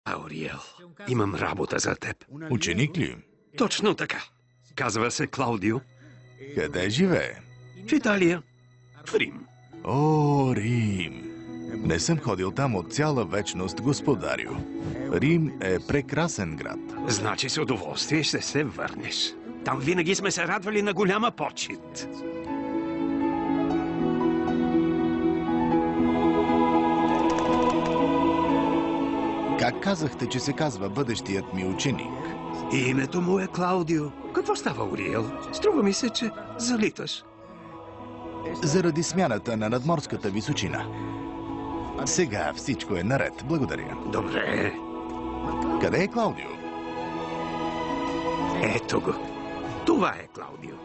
Ауриел, имам работа за теб. Ученик ли? Точно така. Казва се Клаудио. Къде живее? В Италия. В Рим. О, Рим! Не съм ходил там от цяла вечност, господарю. Рим е прекрасен град. Значи с удоволствие ще се върнеш. Там винаги сме се радвали на голяма почит. Как казахте, че се казва бъдещият ми ученик? Името му е Клаудио. Какво става, Ауриел? Струва ми се, че залиташ. Заради смяната на надморската височина. Сега всичко е наред. Благодаря. Добре. Къде е Клаудио? Ето го. Това е Клаудио.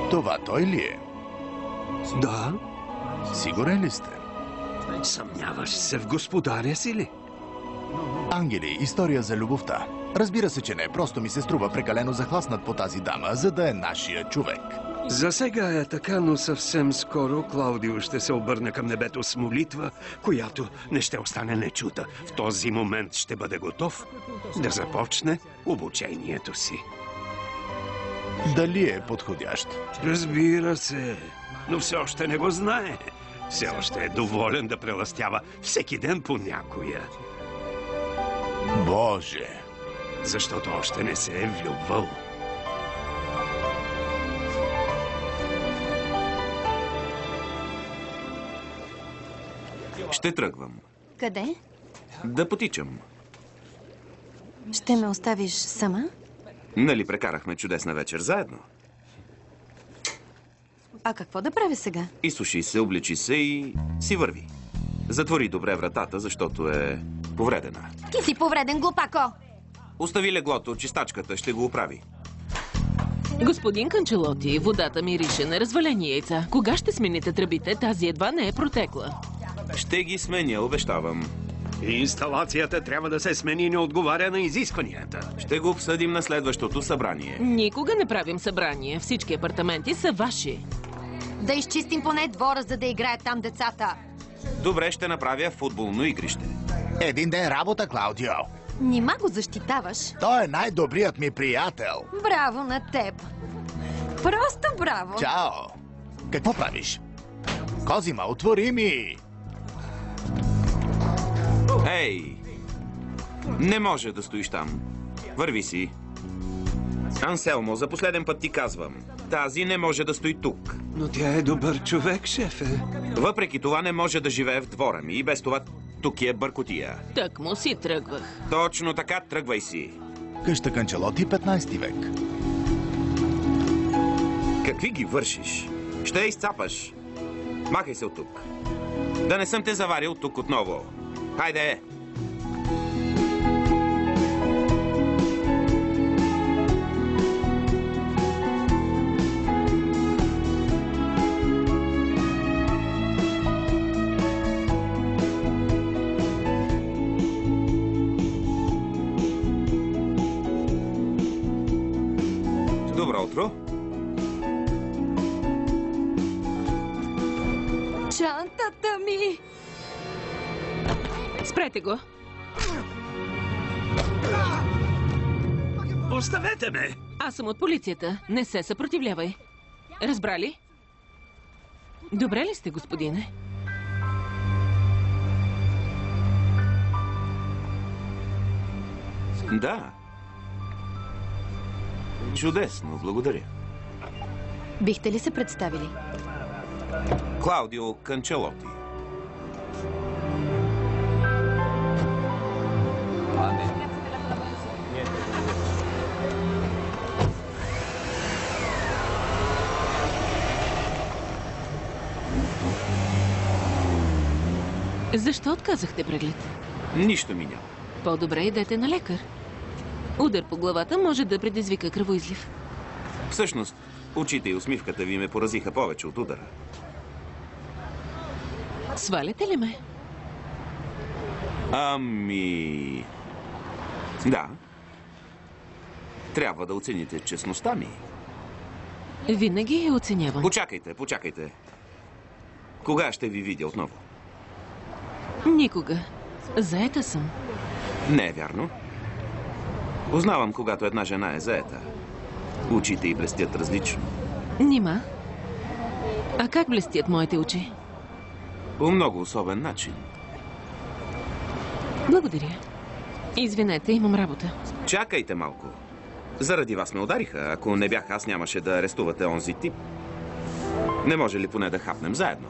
Това той ли е? Да. Сигурен ли сте? Съмняваш се в господаря си ли? Ангели, история за любовта. Разбира се, че не. Просто ми се струва прекалено захласнат по тази дама, за да е нашия човек. За сега е така, но съвсем скоро Клаудио ще се обърне към небето с молитва, която не ще остане нечута. В този момент ще бъде готов да започне обучението си. Дали е подходящ? Разбира се, но все още не го знае. Все още е доволен да прелъстява всеки ден по някоя. Боже! Защото още не се е влюбвал. Ще тръгвам. Къде? Да потичам. Ще ме оставиш сама? Нали прекарахме чудесна вечер заедно? А какво да правя сега? Изсуши се, обличи се и си върви. Затвори добре вратата, защото е повредена. Ти си повреден, глупако! Остави леглото, чистачката ще го оправи. Господин Канчелоти, водата мирише на развалени яйца. Кога ще смените тръбите? Тази едва не е протекла. Ще ги сменя, обещавам. Инсталацията трябва да се смени и не отговаря на изискванията. Ще го обсъдим на следващото събрание. Никога не правим събрание. Всички апартаменти са ваши. Да изчистим поне двора, за да играят там децата. Добре, ще направя футболно игрище. Един ден работа, Клаудио. Нима го защитаваш? Той е най-добрият ми приятел. Браво на теб! Просто браво! Чао! Какво правиш? Козима, отвори ми! Ей! Не може да стоиш там. Върви си. Анселмо, за последен път ти казвам. Тази не може да стои тук. Но тя е добър човек, шефе. Въпреки това не може да живее в двора ми и без това тук е бъркотия. Так му си тръгвах. Точно така, тръгвай си. Къща Канчелоти, 15 век. Какви ги вършиш? Ще я изцапаш. Махай се от тук. Да не съм те заварил тук отново. Хайде! Добро утро. Чантата ми! Спрете го. Оставете ме! Аз съм от полицията. Не се съпротивлявай. Разбрали? Добре ли сте, господине? Да. Чудесно, благодаря. Бихте ли се представили? Клаудио Канчелоти. Защо отказахте преглед? Нищо ми няма. По-добре идете на лекар. Удар по главата може да предизвика кръвоизлив. Всъщност, очите и усмивката ви ме поразиха повече от удара. Сваляте ли ме? Ами... Да. Трябва да оцените честността ми. Винаги я оценявам. Почакайте. Кога ще ви видя отново? Никога. Заета съм. Не е вярно. Познавам, когато една жена е заета. Очите й блестят различно. Нима. А как блестят моите очи? По много особен начин. Благодаря. Извинете, имам работа. Чакайте малко. Заради вас ме удариха. Ако не бях аз, нямаше да арестувате онзи тип. Не може ли поне да хапнем заедно?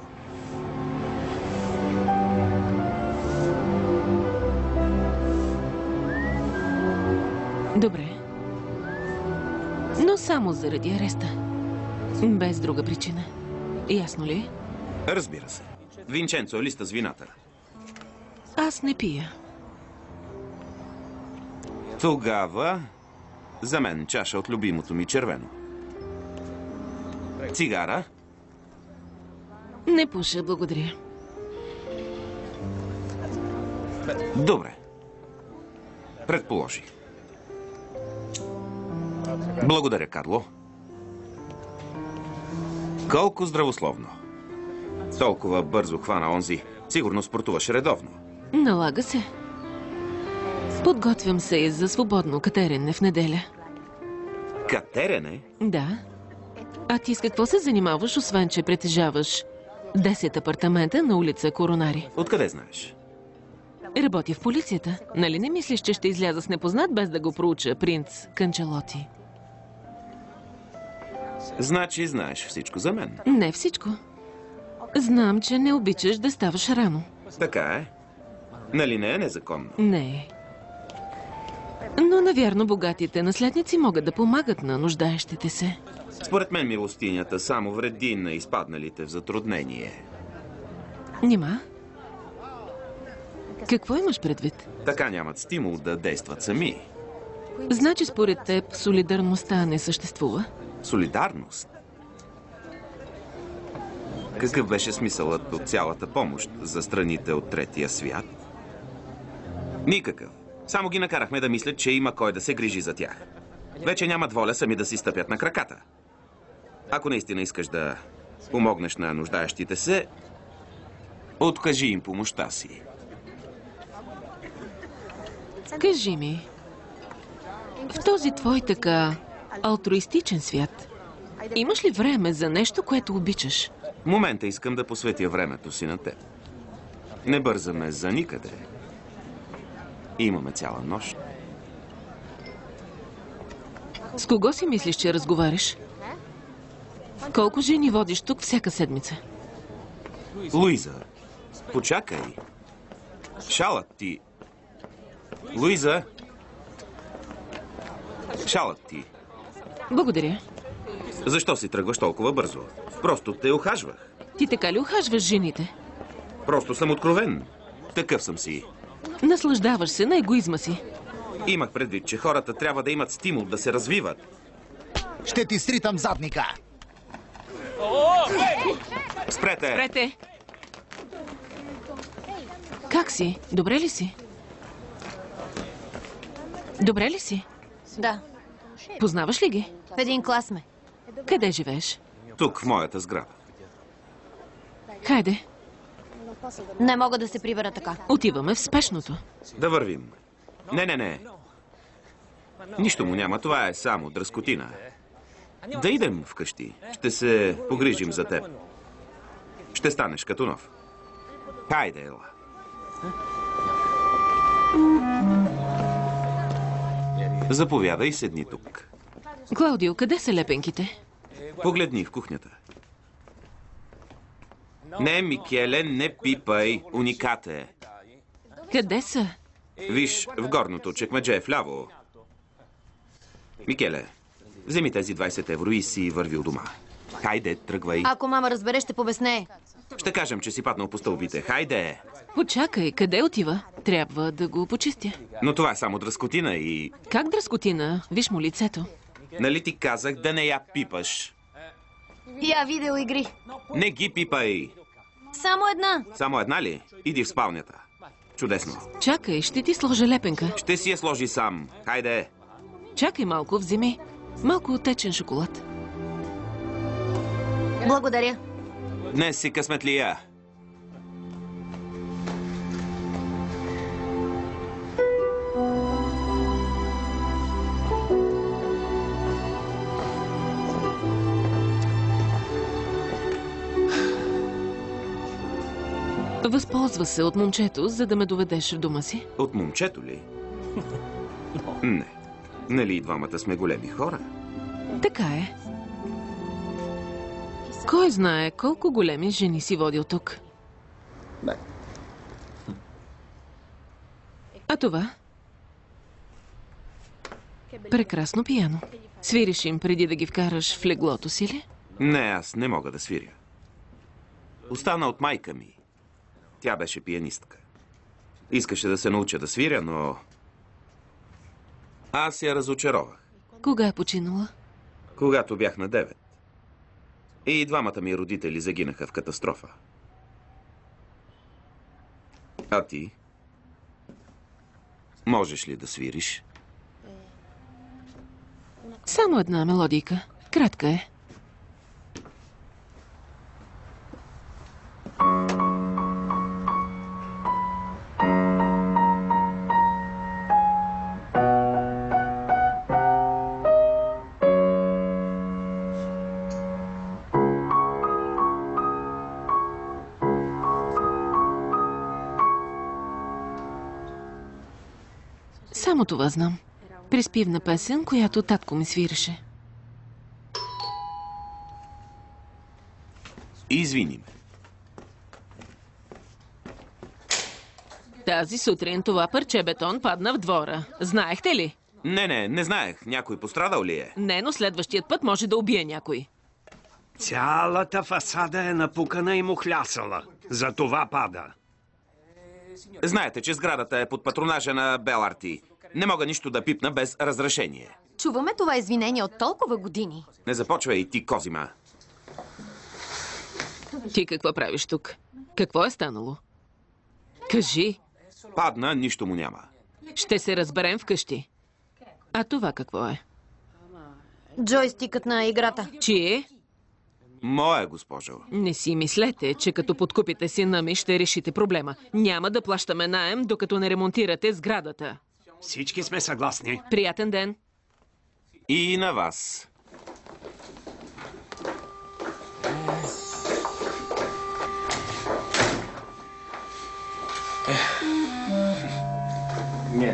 Добре. Но само заради ареста. Без друга причина. Ясно ли? Разбира се. Винченцо, листа с вината. Аз не пия. Тогава за мен чаша от любимото ми червено. Цигара? Не пуша, благодаря. Добре. Предположи. Благодаря, Карло. Колко здравословно. Толкова бързо хвана онзи. Сигурно спортуваш редовно. Налага се. Подготвям се за свободно катерене в неделя. Катерене? Да. А ти с какво се занимаваш, освен че притежаваш 10 апартамента на улица Коронари? Откъде знаеш? Работя в полицията. Нали не мислиш, че ще изляза с непознат без да го проуча, принц Канчелоти? Значи знаеш всичко за мен. Не всичко. Знам, че не обичаш да ставаш рано. Така е. Нали не е незаконно? Не. Но, навярно, богатите наследници могат да помагат на нуждаещите се. Според мен милостинята само вреди на изпадналите в затруднение. Нима? Какво имаш предвид? Така нямат стимул да действат сами. Значи, според теб, солидарността не съществува? Солидарност? Какъв беше смисълът от цялата помощ за страните от третия свят? Никакъв. Само ги накарахме да мислят, че има кой да се грижи за тях. Вече нямат воля сами да си стъпят на краката. Ако наистина искаш да помогнеш на нуждаещите се, откажи им помощта си. Кажи ми, в този твой така алтруистичен свят, имаш ли време за нещо, което обичаш? В момента искам да посветя времето си на теб. Не бързаме за никъде. Имаме цяла нощ. С кого си мислиш, че разговаряш? Колко жени водиш тук всяка седмица? Луиза, почакай. Шалът ти. Луиза. Шалът ти. Благодаря. Защо си тръгваш толкова бързо? Просто те ухажвах. Ти така ли ухажваш жените? Просто съм откровен. Такъв съм си. Наслаждаваш се на егоизма си. Имах предвид, че хората трябва да имат стимул да се развиват. Ще ти сритам задника! Спрете! Спрете! Как си? Добре ли си? Добре ли си? Да, Познаваш ли ги? в един клас сме. Къде живееш? Тук, в моята сграда. Хайде, Не мога да се прибера така. отиваме в спешното. Да вървим. Не. Нищо му няма, това е само дръскотина. Да идем вкъщи. Ще се погрижим за теб. Ще станеш като нов. Хайде, ела. Заповядай и седни тук. Клаудио, къде са лепенките? Погледни в кухнята. Не, Микеле, не пипай. Уникате. Къде са? Виж, в горното чекмедже вляво. Микеле, вземи тези 20 евро и си върви у дома. Хайде, тръгвай. Ако мама разбере, ще побеснее. Ще кажем, че си паднал по стълбите. Хайде. Почакай, къде отива? Трябва да го почистя. Но това е само дръскотина и... Как дръскотина? Виж му лицето. Нали ти казах да не я пипаш? Я видеоигри. Не ги пипай. Само една. Само една ли? Иди в спалнята. Чудесно. Чакай, ще ти сложа лепенка. Ще си я сложи сам. Хайде. Чакай малко, вземи малко течен шоколад. Благодаря. Днес си късметлия. Възползва се от момчето, за да ме доведеш в дома си. От момчето ли? Не. Нали и двамата сме големи хора? Така е. Кой знае колко големи жени си водил тук? А това? Прекрасно пияно. Свириш им преди да ги вкараш в леглото си ли? Не, аз не мога да свиря. Остана от майка ми. Тя беше пианистка. Искаше да се науча да свиря, но... аз я разочаровах. Кога е починала? Когато бях на 9. И двамата ми родители загинаха в катастрофа. А ти? Можеш ли да свириш? Само една мелодийка. Кратка е. Само това знам. Приспивна песен, която татко ми свиреше. Извини ме. Тази сутрин това парче бетон падна в двора. Знаехте ли? Не знаех. Някой пострадал ли е? Не, но следващият път може да убие някой. Цялата фасада е напукана и мухлясала. За това пада. Знаете, че сградата е под патронажа на Беларти. Не мога нищо да пипна без разрешение. Чуваме това извинение от толкова години. Не започвай и ти, Козима. Ти какво правиш тук? Какво е станало? Кажи. Падна, нищо му няма. Ще се разберем вкъщи. А това какво е? Джойстикът на играта. Чие? Моя, госпожо. Не си мислете, че като подкупите сина ми ще решите проблема. Няма да плащаме наем, докато не ремонтирате сградата. Всички сме съгласни. Приятен ден. И на вас.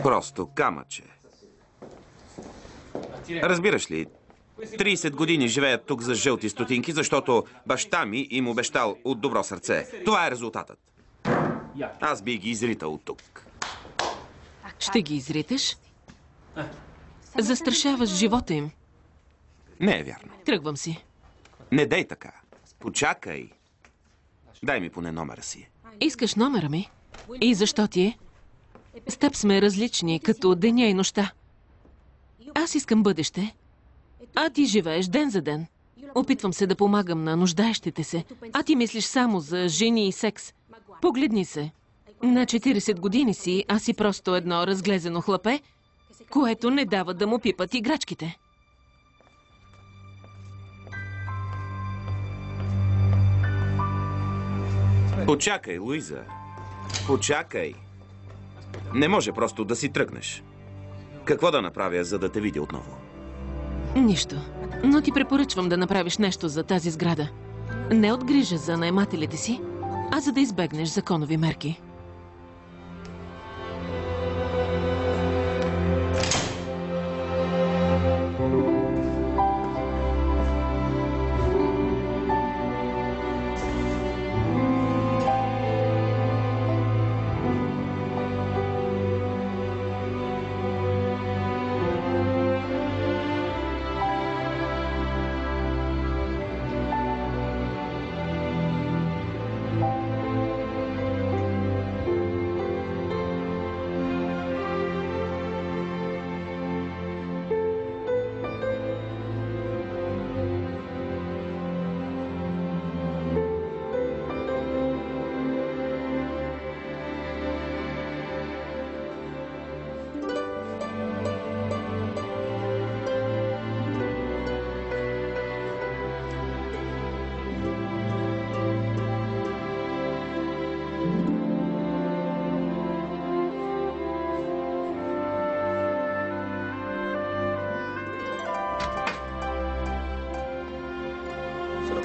Просто камъче. Разбираш ли, 30 години живеят тук за жълти стотинки, защото баща ми им обещал от добро сърце. Това е резултатът. Аз би ги изритал от тук. Ще ги изритеш? Застрашаваш живота им. Не е вярно. Тръгвам си. Не дей така. Почакай. Дай ми поне номера си. Искаш номера ми? И защо ти е? С теб сме различни, като деня и нощта. Аз искам бъдеще, а ти живееш ден за ден. Опитвам се да помагам на нуждаещите се, а ти мислиш само за жени и секс. Погледни се. На 40 години си, а си просто едно разглезено хлапе, което не дава да му пипат играчките. Почакай, Луиза. Почакай. Не може просто да си тръгнеш. Какво да направя, за да те видя отново? Нищо. Но ти препоръчвам да направиш нещо за тази сграда. Не от грижа за наемателите си, а за да избегнеш законови мерки.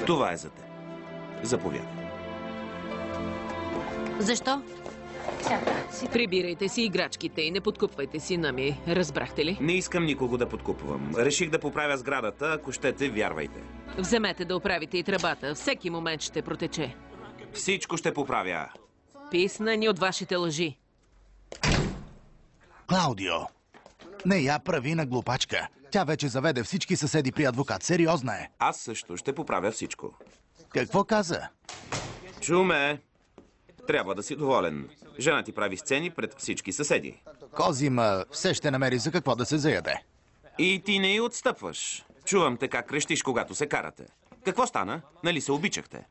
Това е за теб. Заповядай. Защо? Прибирайте си играчките и не подкупвайте сина ми. Разбрахте ли? Не искам никого да подкупвам. Реших да поправя сградата, ако щете, вярвайте. Вземете да оправите и тръбата. Всеки момент ще протече. Всичко ще поправя. Писнани от вашите лъжи. Клаудио! Не я прави на глупачка. Тя вече заведе всички съседи при адвокат. Сериозна е. Аз също ще поправя всичко. Какво каза? Чуме! Трябва да си доволен. Жена ти прави сцени пред всички съседи. Козима все ще намери за какво да се заяде. И ти не й отстъпваш. Чувам те как крещиш, когато се карате. Какво стана? Нали се обичахте?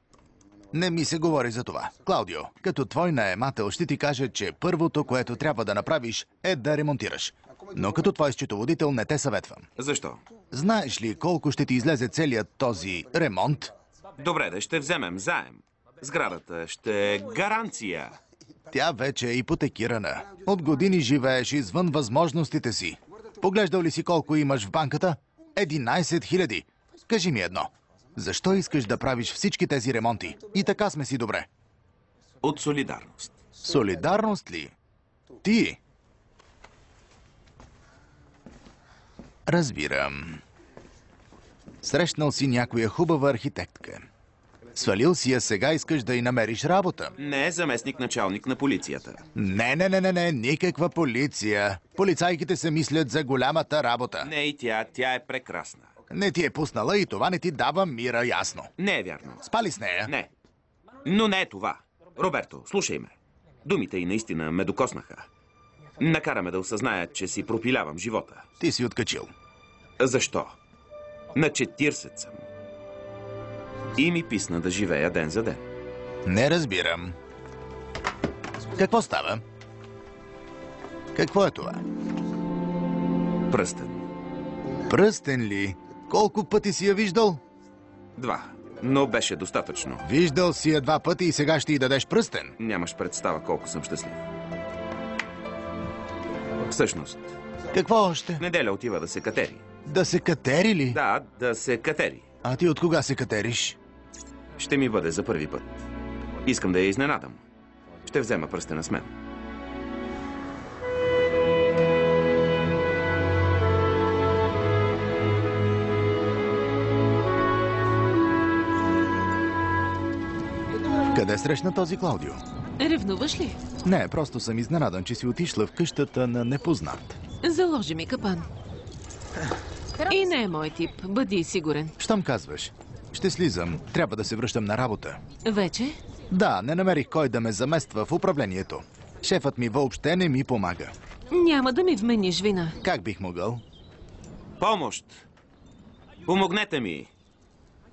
Не ми се говори за това. Клаудио, като твой наемател ще ти кажа, че първото, което трябва да направиш, е да ремонтираш. Но като твой счетоводител не те съветвам. Защо? Знаеш ли колко ще ти излезе целият този ремонт? Добре, да ще вземем заем. Сградата ще е гаранция. Тя вече е ипотекирана. От години живееш извън възможностите си. Поглеждал ли си колко имаш в банката? 11 000. Кажи ми едно. Защо искаш да правиш всички тези ремонти? И така сме си добре. От солидарност. Солидарност ли? Ти? Разбирам. Срещнал си някоя хубава архитектка. Свалил си я, сега искаш да й намериш работа. Не е заместник-началник на полицията. Не, никаква полиция. Полицайките се мислят за голямата работа. Не и тя е прекрасна. Не ти е пуснала и това не ти дава мира, ясно. Не е вярно. Спали с нея? Не. Но не е това. Роберто, слушай ме. Думите й наистина ме докоснаха. Накараме да осъзная, че си пропилявам живота. Ти си откачил. Защо? На 40 съм. И ми писна да живея ден за ден. Не разбирам. Какво става? Какво е това? Пръстен. Пръстен ли? Колко пъти си я виждал? 2. Но беше достатъчно. Виждал си я 2 пъти и сега ще й дадеш пръстен. Нямаш представа колко съм щастлив. Всъщност, Какво още? в неделя отива да се катери. Да се катери ли? Да, да се катери. А ти от кога се катериш? Ще ми бъде за първи път. Искам да я изненадам. Ще взема пръстена с мен. Къде срещна този Клаудио? Ревнуваш ли? Не, просто съм изненадан, че си отишла в къщата на непознат. Заложи ми капан. И не е мой тип. Бъди сигурен. Щом казваш? Ще слизам. Трябва да се връщам на работа. Вече? Да, не намерих кой да ме замества в управлението. Шефът ми въобще не ми помага. Няма да ми вмениш вина. Как бих могъл? Помощ! Помогнете ми!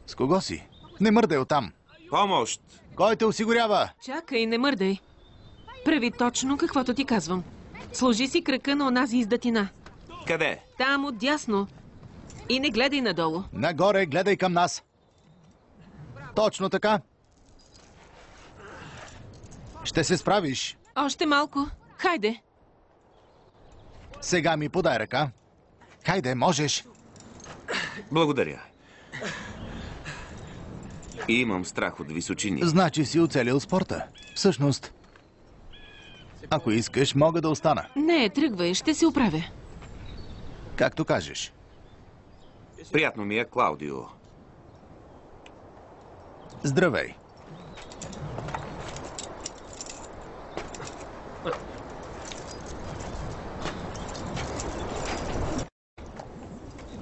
С кого си? Не мърдай оттам. Помощ! Кой те осигурява? Чакай, не мърдай. Прави точно каквото ти казвам. Сложи си крака на онази издатина. Къде? Там отдясно. И не гледай надолу. Нагоре, гледай към нас. Точно така. Ще се справиш. Още малко. Хайде. Сега ми подай ръка. Хайде, можеш. Благодаря. Имам страх от височини. Значи си оцелил спорта. Всъщност, ако искаш, мога да остана. Не, тръгвай, ще се оправя. Както кажеш. Приятно ми е, Клаудио. Здравей.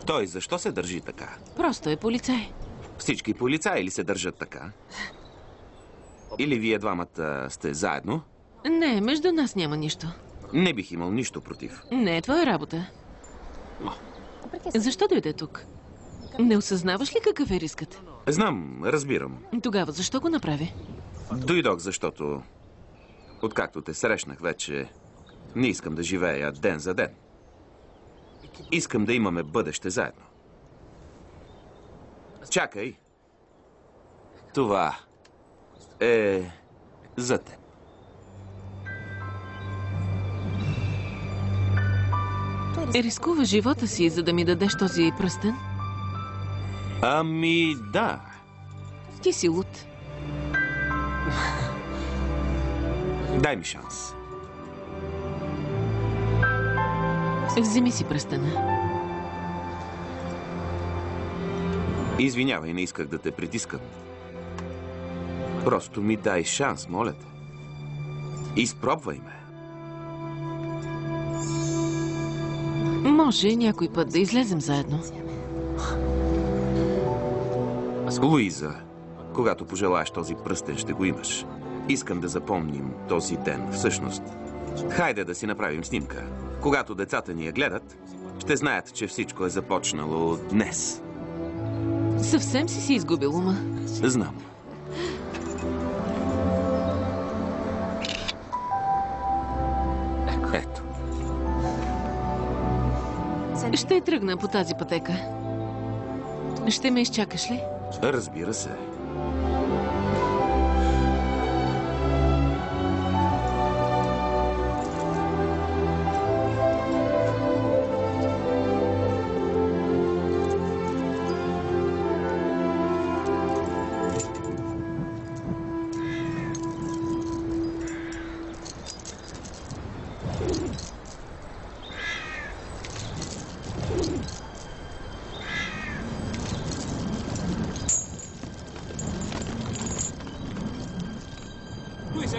Той защо се държи така? Просто е полицай. Всички полицаи ли се държат така? Или вие двамата сте заедно? Не, между нас няма нищо. Не бих имал нищо против. Не е твоя работа. Защо дойде тук? Не осъзнаваш ли какъв е рискът? Знам, разбирам. Тогава защо го направи? Дойдох, защото откакто те срещнах вече, не искам да живея ден за ден. Искам да имаме бъдеще заедно. Чакай. Това е за теб. Рискува живота си, за да ми дадеш този пръстен? Ами да. Ти си луд. Дай ми шанс. Вземи си пръстена. Извинявай, не исках да те притискам. Просто ми дай шанс, моля те. Изпробвай ме. Може някой път да излезем заедно. Луиза, когато пожелаеш този пръстен, ще го имаш. Искам да запомним този ден. Всъщност, хайде да си направим снимка. Когато децата ни я гледат, ще знаят, че всичко е започнало днес. Съвсем си изгубил ума. Знам. Ето. Ще тръгна по тази пътека. Ще ме изчакаш ли? Разбира се.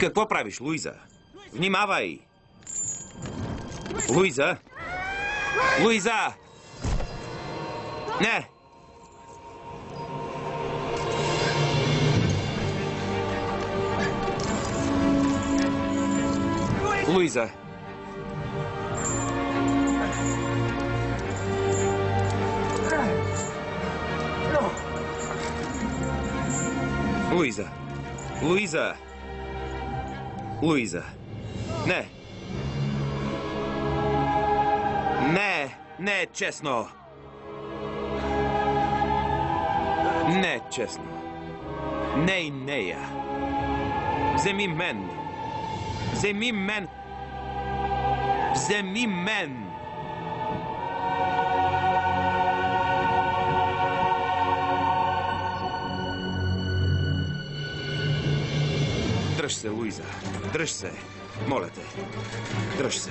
Какво правиш, Луиза? Внимавай! Луиза! Луиза! Не! Луиза! Луиза! Луиза! Луиза! Не! Не! Не е честно! Не е честно! Не и нея! Вземи мен! Вземи мен! Вземи мен! Дръж се, Луиза. Дръж се. Моля те. Дръж се.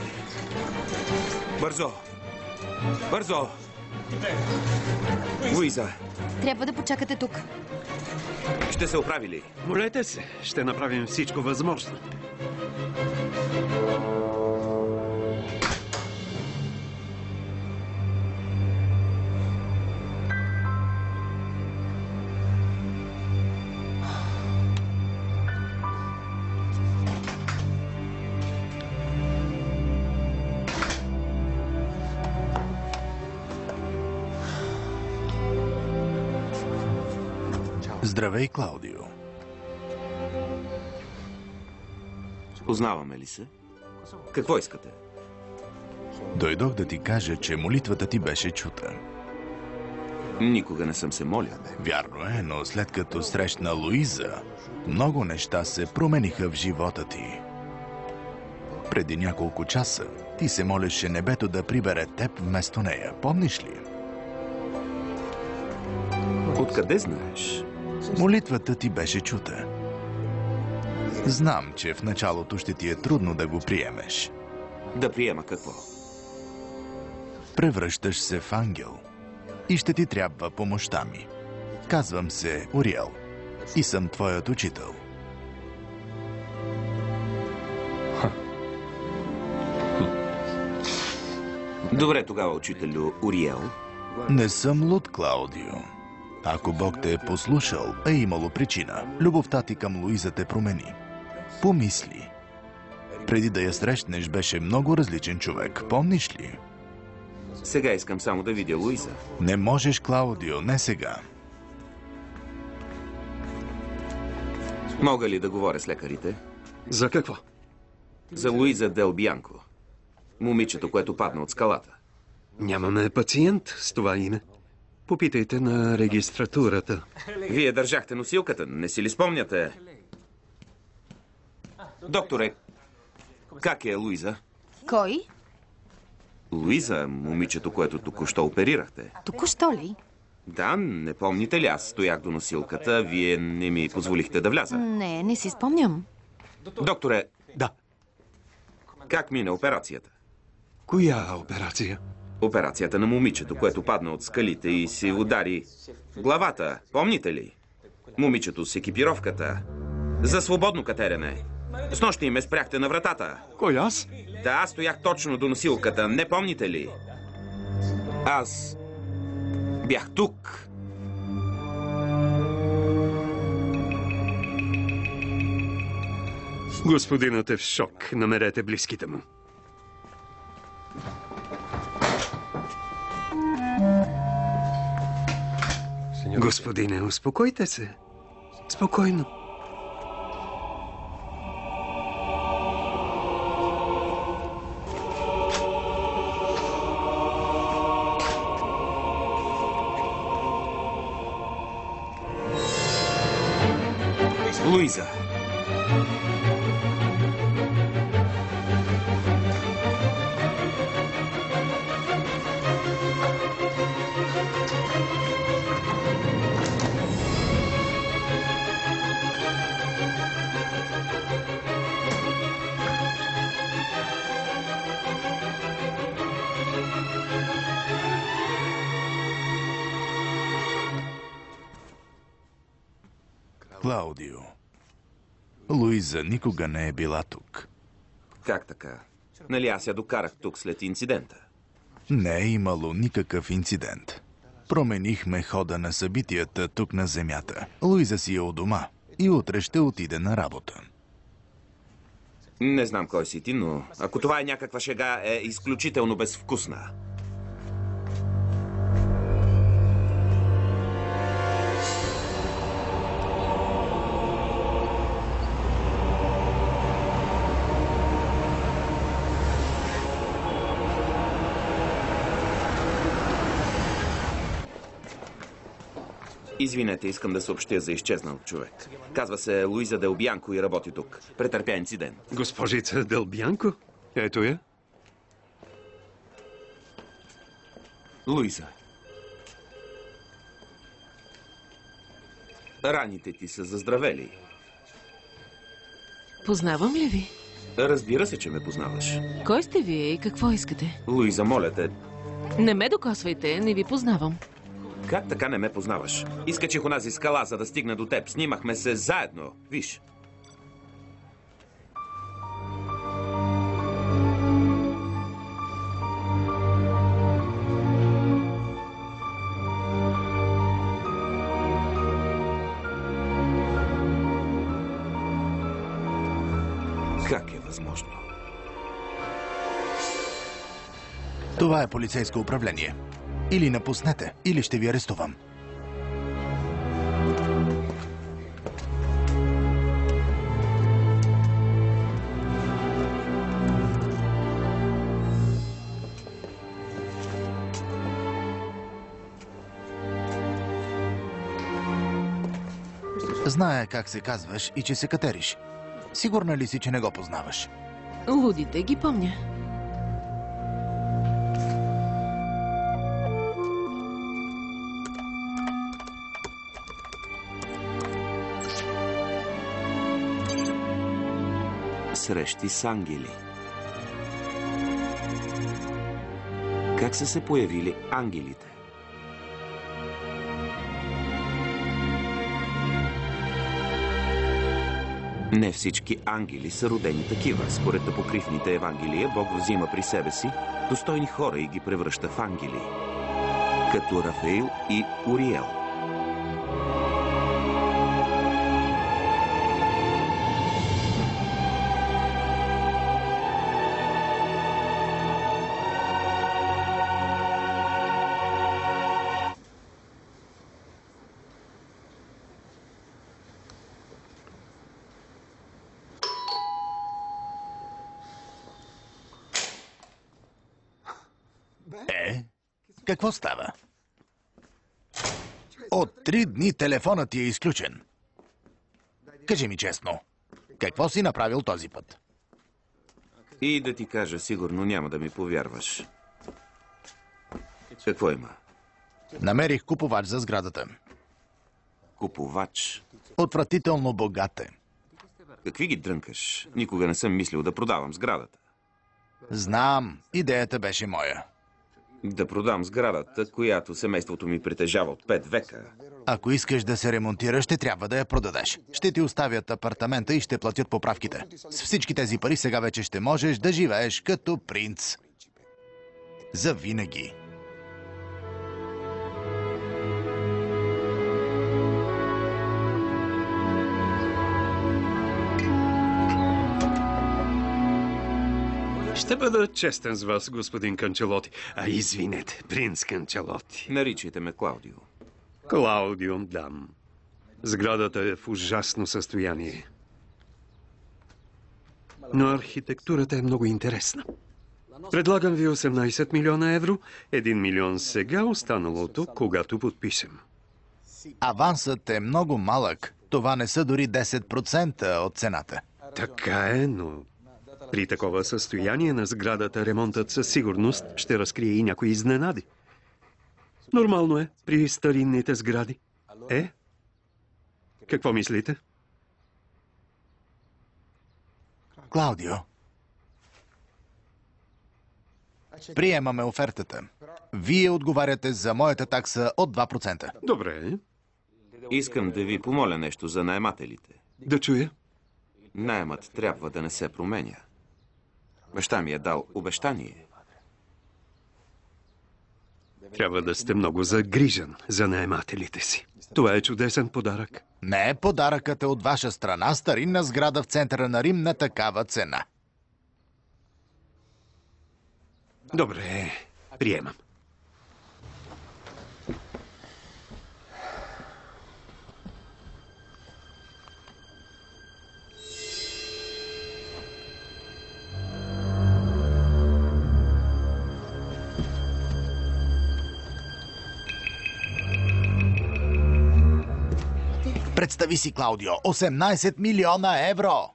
Бързо. Бързо. Луиза. Трябва да почакате тук. Ще се оправи ли? Молете се, ще направим всичко възможно. Здравей, Клаудио. Познаваме ли се? Какво искате? Дойдох да ти кажа, че молитвата ти беше чута. Никога не съм се молил. Вярно е, но след като срещна Луиза, много неща се промениха в живота ти. Преди няколко часа ти се молеше небето да прибере теб вместо нея. Помниш ли? Откъде знаеш? Молитвата ти беше чута. Знам, че в началото ще ти е трудно да го приемеш. Да приема какво? Превръщаш се в ангел и ще ти трябва помощта ми. Казвам се Уриел и съм твоят учител. Добре тогава, учителю Уриел. Не съм луд, Клаудио. Ако Бог те е послушал, е имало причина. Любовта ти към Луиза те промени. Помисли. Преди да я срещнеш, беше много различен човек. Помниш ли? Сега искам само да видя Луиза. Не можеш, Клаудио, не сега. Мога ли да говоря с лекарите? За какво? За Луиза Дел Бянко. Момичето, което падна от скалата. Нямаме пациент с това име. Попитайте на регистратурата. Вие държахте носилката, не си ли спомняте? Докторе, как е Луиза? Кой? Луиза, момичето, което току-що оперирахте. Току-що ли? Да, не помните ли? Аз стоях до носилката, вие не ми позволихте да вляза. Не си спомням. Докторе, Да. как мина операцията? Коя операция? Операцията на момичето, което падна от скалите и си удари главата. Помните ли? Момичето с екипировката. За свободно катерене. Снощи ме спряхте на вратата. Кой аз? Да, аз стоях точно до носилката. Не помните ли? Аз бях тук. Господинът е в шок. Намерете близките му. Господине, успокойте се. Спокойно. Луиза. Клаудио. Луиза никога не е била тук. Как така? Нали аз я докарах тук след инцидента? Не е имало никакъв инцидент. Променихме хода на събитията тук на земята. Луиза си е у дома и утре ще отиде на работа. Не знам кой си ти, но ако това е някаква шега, е изключително безвкусна. Извинете, искам да съобщя за изчезнал човек. Казва се Луиза Дел Бянко и работи тук. Претърпя инцидент. Госпожица Дел Бянко? Ето я. Луиза. Раните ти са заздравели. Познавам ли ви? Разбира се, че ме познаваш. Кой сте вие и какво искате? Луиза, моля те, Не ме докосвайте, не ви познавам. как така не ме познаваш? Изкачих онази скала, за да стигна до теб. Снимахме се заедно. Виж. Как е възможно? Това е полицейско управление. Или напуснете, или ще ви арестувам. Зная как се казваш и че се катериш. Сигурна ли си, че не го познаваш? Лудите ги помня. Срещи с ангели. Как са се появили ангелите? Не всички ангели са родени такива. Според апокрифните евангелия, Бог взима при себе си достойни хора и ги превръща в ангели. Като Рафаил и Уриел. Какво става? От 3 дни телефонът ти е изключен. Кажи ми честно, какво си направил този път? И да ти кажа, сигурно няма да ми повярваш. Какво има? Намерих купувач за сградата. Купувач. Отвратително богат е. Какви ги дрънкаш? Никога не съм мислил да продавам сградата. Знам, идеята беше моя. Да продам сградата, която семейството ми притежава от 5 века. Ако искаш да се ремонтира, ще трябва да я продадеш. Ще ти оставят апартамента и ще платят поправките. С всички тези пари сега вече ще можеш да живееш като принц. Завинаги. Ще бъда честен с вас, господин Канчелоти. Извинете, принц Канчелоти. Наричайте ме Клаудио. Клаудио, дам. Сградата е в ужасно състояние. Но архитектурата е много интересна. Предлагам ви 18 милиона евро, 1 милион сега, останалото, когато подпишем. Авансът е много малък. Това не са дори 10% от цената. Така е, но при такова състояние на сградата ремонтът със сигурност ще разкрие и някои изненади. Нормално е при старинните сгради. Какво мислите? Клаудио, приемаме офертата. Вие отговаряте за моята такса от 2%. Добре, Искам да ви помоля нещо за наемателите. да чуя. Наемът трябва да не се променя. Баща ми е дал обещание. Трябва да сте много загрижен за наемателите си. Това е чудесен подарък. Не, подаръкът е от ваша страна, старинна сграда в центъра на Рим на такава цена. Добре, приемам. Представи си, Клаудио, 18 милиона евро!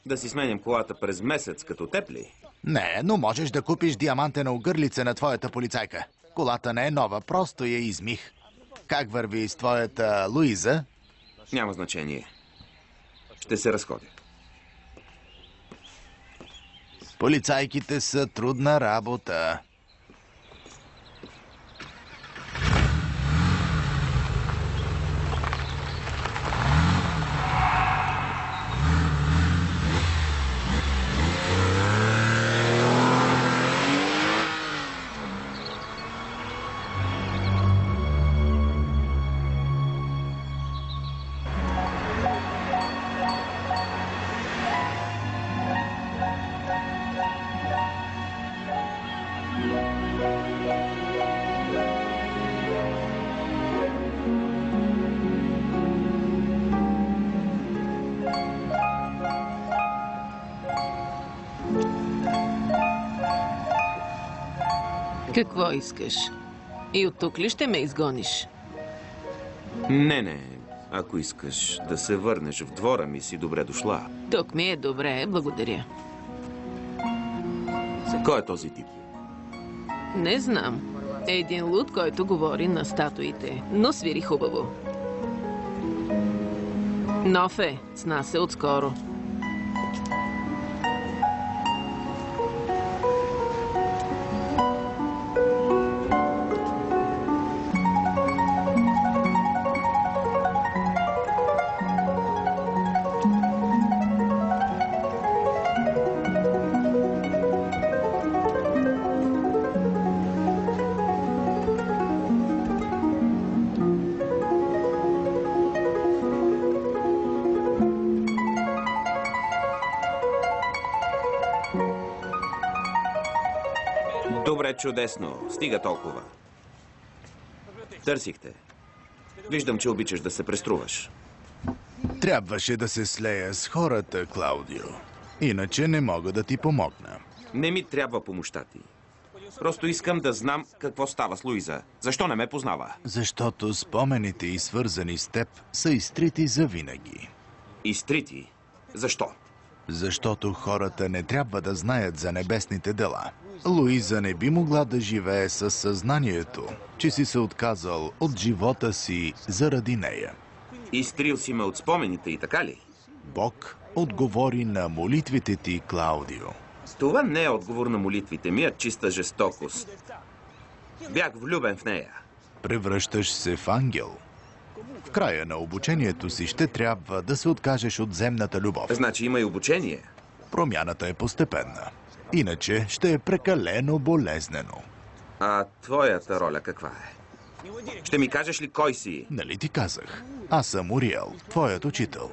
Да си сменям колата през месец като тепли. Не, но можеш да купиш диамантена огърлица на твоята полицайка. Колата не е нова, просто я измих. Как върви с твоята Луиза? Няма значение. Ще се разходя. Полицайките са трудна работа. Какво искаш? И от тук ли ще ме изгониш? Не. Ако искаш да се върнеш в двора ми, си добре дошла. Тук ми е добре, благодаря. Кой е този тип? Не знам. Един луд, който говори на статуите, но свири хубаво. Нов е, с нас е отскоро. Добре, чудесно. Стига толкова. Търсихте. Виждам, че обичаш да се преструваш. Трябваше да се слея с хората, Клаудио. Иначе не мога да ти помогна. Не ми трябва помощта ти. Просто искам да знам какво става с Луиза. Защо не ме познава? Защото спомените й свързани с теб са изтрити завинаги. Изтрити? Защо? Защото хората не трябва да знаят за небесните дела. Луиза не би могла да живее със съзнанието, че си се отказал от живота си заради нея. Изтрил си ме от спомените и така ли? Бог отговори на молитвите ти, Клаудио. Това не е отговор на молитвите ми, а чиста жестокост. Бях влюбен в нея. Превръщаш се в ангел. В края на обучението си ще трябва да се откажеш от земната любов. Значи има и обучение. Промяната е постепенна. Иначе ще е прекалено болезнено. А твоята роля каква е? Ще ми кажеш ли кой си? Нали ти казах? Аз съм Уриел, твоят учител.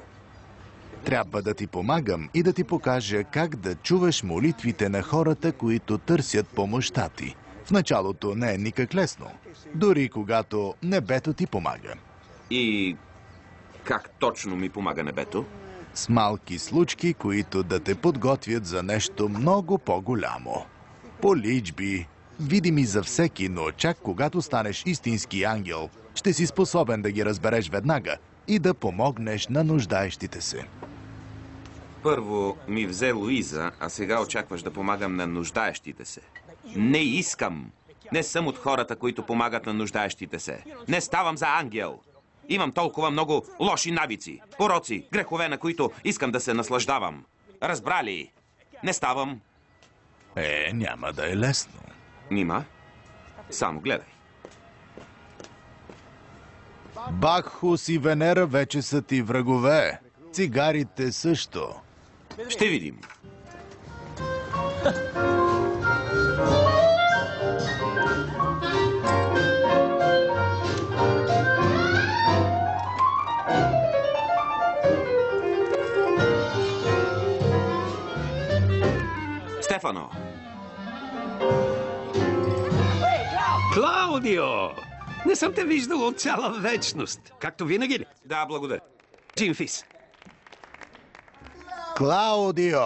Трябва да ти помагам и да ти покажа как да чуваш молитвите на хората, които търсят помощта ти. В началото не е никак лесно, дори когато небето ти помага. И как точно ми помага небето? С малки случки, които да те подготвят за нещо много по-голямо. По личби, видими за всеки, но чак когато станеш истински ангел, ще си способен да ги разбереш веднага и да помогнеш на нуждаещите се. Първо ми взе Луиза, а сега очакваш да помагам на нуждаещите се. Не искам! Не съм от хората, които помагат на нуждаещите се. Не ставам за ангел! Имам толкова много лоши навици, пороци, грехове, на които искам да се наслаждавам. Разбрали? Не ставам. Няма да е лесно. Нима? Само гледай. Бакхус и Венера вече са ти врагове. Цигарите също. Ще видим. Стефано! Клаудио! Не съм те виждал от цяла вечност. Както винаги ли? Да, благодаря. Джимфис. Клаудио!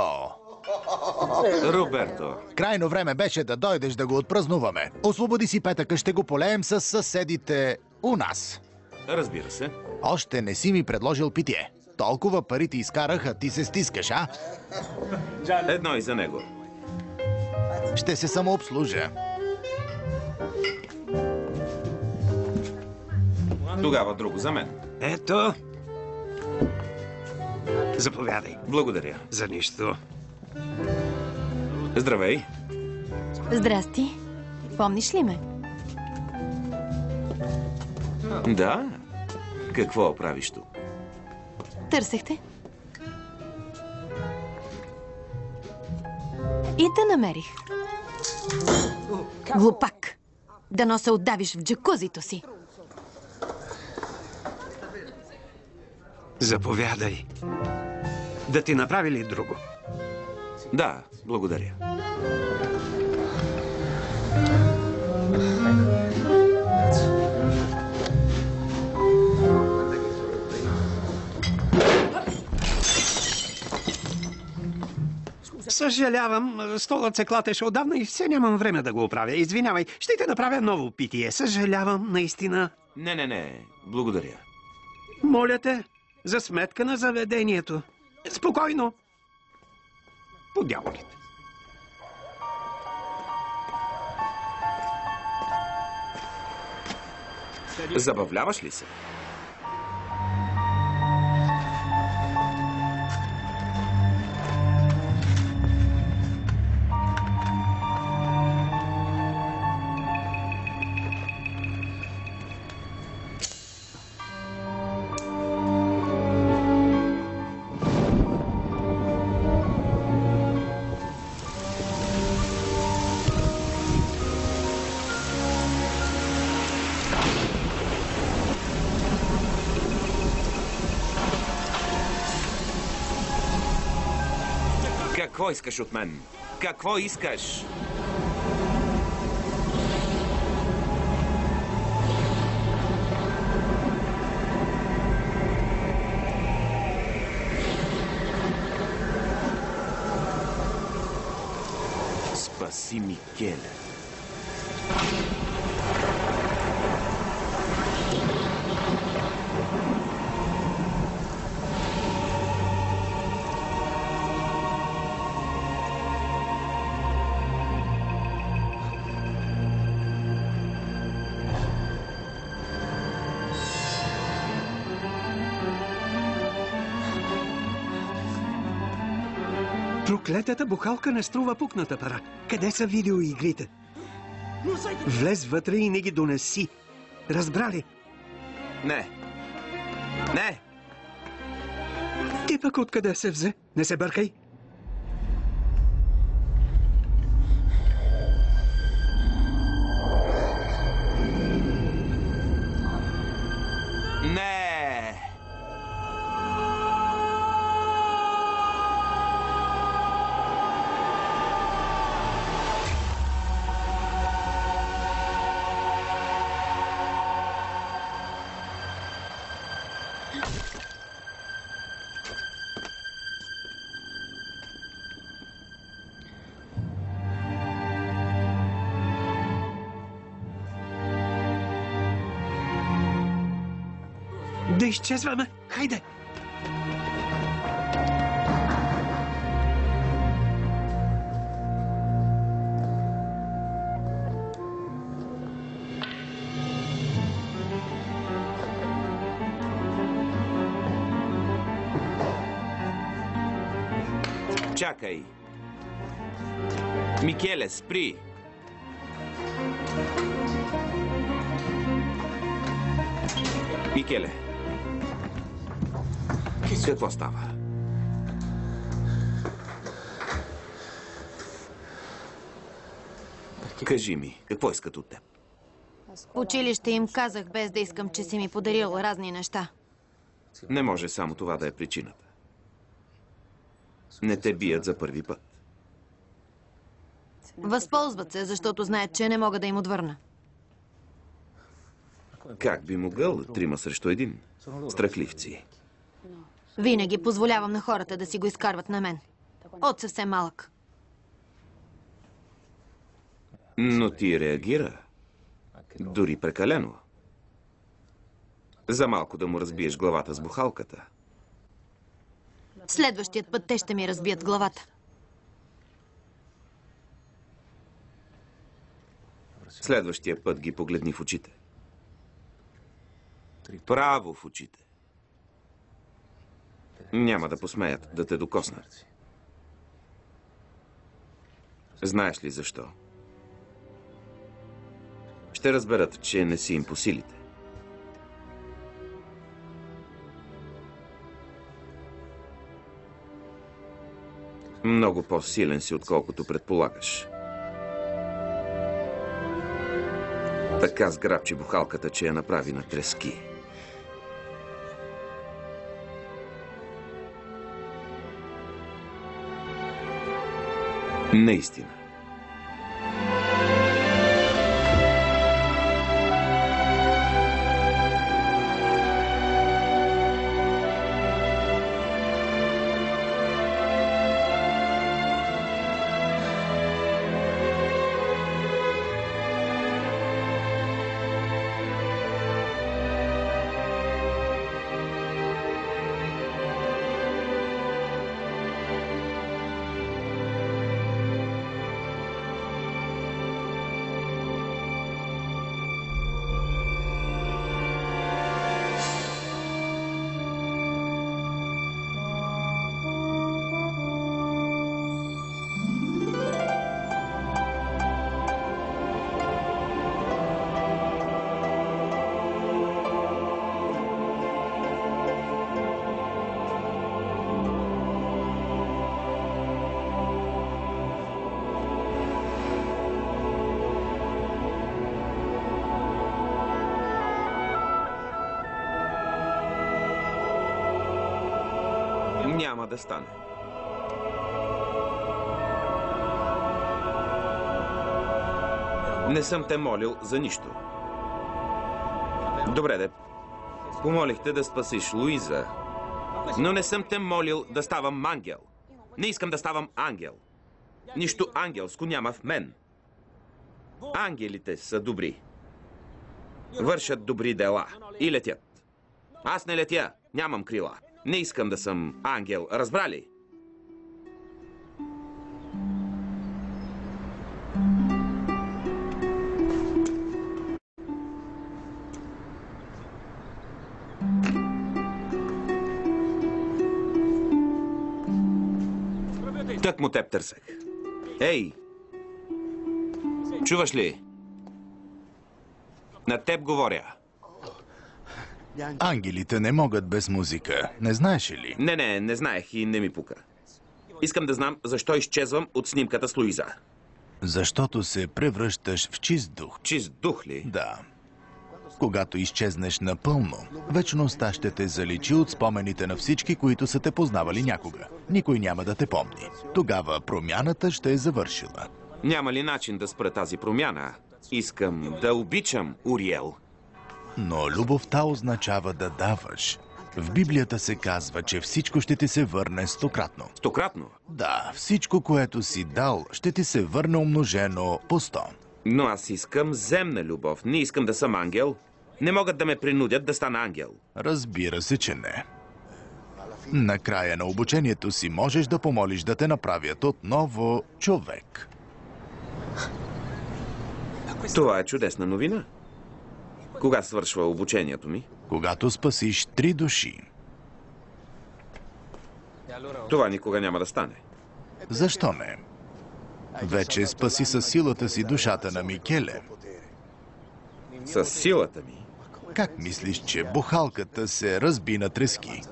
Роберто. Крайно време беше да дойдеш да го отпразнуваме. Освободи си петъка, ще го полеем с съседите у нас. Разбира се. Още не си ми предложил питие. Толкова пари ти изкарах, а ти се стискаш, а? Едно и за него. Ще се самообслужа. Тогава друго за мен. Ето. Заповядай. Благодаря. За нищо. Здравей. Здрасти. Помниш ли ме? Да? Какво правиш тук? Търсехте? И те намерих. Глупак! Дано се отдавиш в джакузито си. Заповядай. Да ти направи ли друго? Да, благодаря. Съжалявам, столът се клатеше отдавна и все нямам време да го оправя. Извинявай, ще те направя ново питие. Съжалявам, наистина. Не. Благодаря. Моля те, за сметка на заведението. Спокойно. По дяволите. Забавляваш ли се? Какво искаш от мен? Какво искаш? Спаси Микеле. Проклетата бухалка не струва пукната пара. Къде са видеоигрите? Влез вътре и не ги донеси. Разбрали? Не. Не! Ти пък откъде се взе? Не се бъркай. Не! Да изчезваме! Хайде! Чакай! Микеле, спри! Микеле! Какво става? Кажи ми, какво искат от теб? В училище им казах, без да искам, че си ми подарил разни неща. Не може само това да е причината. Не те бият за първи път. Възползват се, защото знаят, че не мога да им отвърна. Как би могъл 3 срещу 1? Страхливци. Винаги позволявам на хората да си го изкарват на мен. От съвсем малък. Но ти реагира. Дори прекалено. За малко да му разбиеш главата с бухалката. Следващият път те ще ми разбият главата. Следващия път ги погледни в очите. Право в очите. Няма да посмеят да те докоснат. Знаеш ли защо? Ще разберат, че не си им по силите. Много по-силен си, отколкото предполагаш. Така сграбчи бухалката, че я направи на трески. Наистина. Няма да стане. Не съм те молил за нищо. Добре, де. Помолихте да спасиш Луиза. Но не съм те молил да ставам ангел. Не искам да ставам ангел. Нищо ангелско няма в мен. Ангелите са добри. Вършат добри дела и летят. Аз не летя, нямам крила. Не искам да съм ангел, разбрали? Тък му теб търсех. Ей! Чуваш ли? На теб говоря. Ангелите не могат без музика. Не знаеш ли? Не знаех и не ми пука. Искам да знам защо изчезвам от снимката с Луиза. Защото се превръщаш в чист дух. Чист дух ли? Да. Когато изчезнеш напълно, вечността ще те заличи от спомените на всички, които са те познавали някога. Никой няма да те помни. Тогава промяната ще е завършила. Няма ли начин да спра тази промяна? Искам да обичам Уриел. Но любовта означава да даваш. В Библията се казва, че всичко ще ти се върне стократно. Стократно? Да, всичко, което си дал, ще ти се върне умножено по 100. Но аз искам земна любов. Не искам да съм ангел. Не могат да ме принудят да стана ангел. Разбира се, че не. Накрая на обучението си можеш да помолиш да те направят отново човек. Това е чудесна новина. Кога свършва обучението ми? Когато спасиш 3 души. Това никога няма да стане. Защо не? Вече спаси със силата си душата на Микеле. С силата ми? Как мислиш, че бухалката се разби на трески?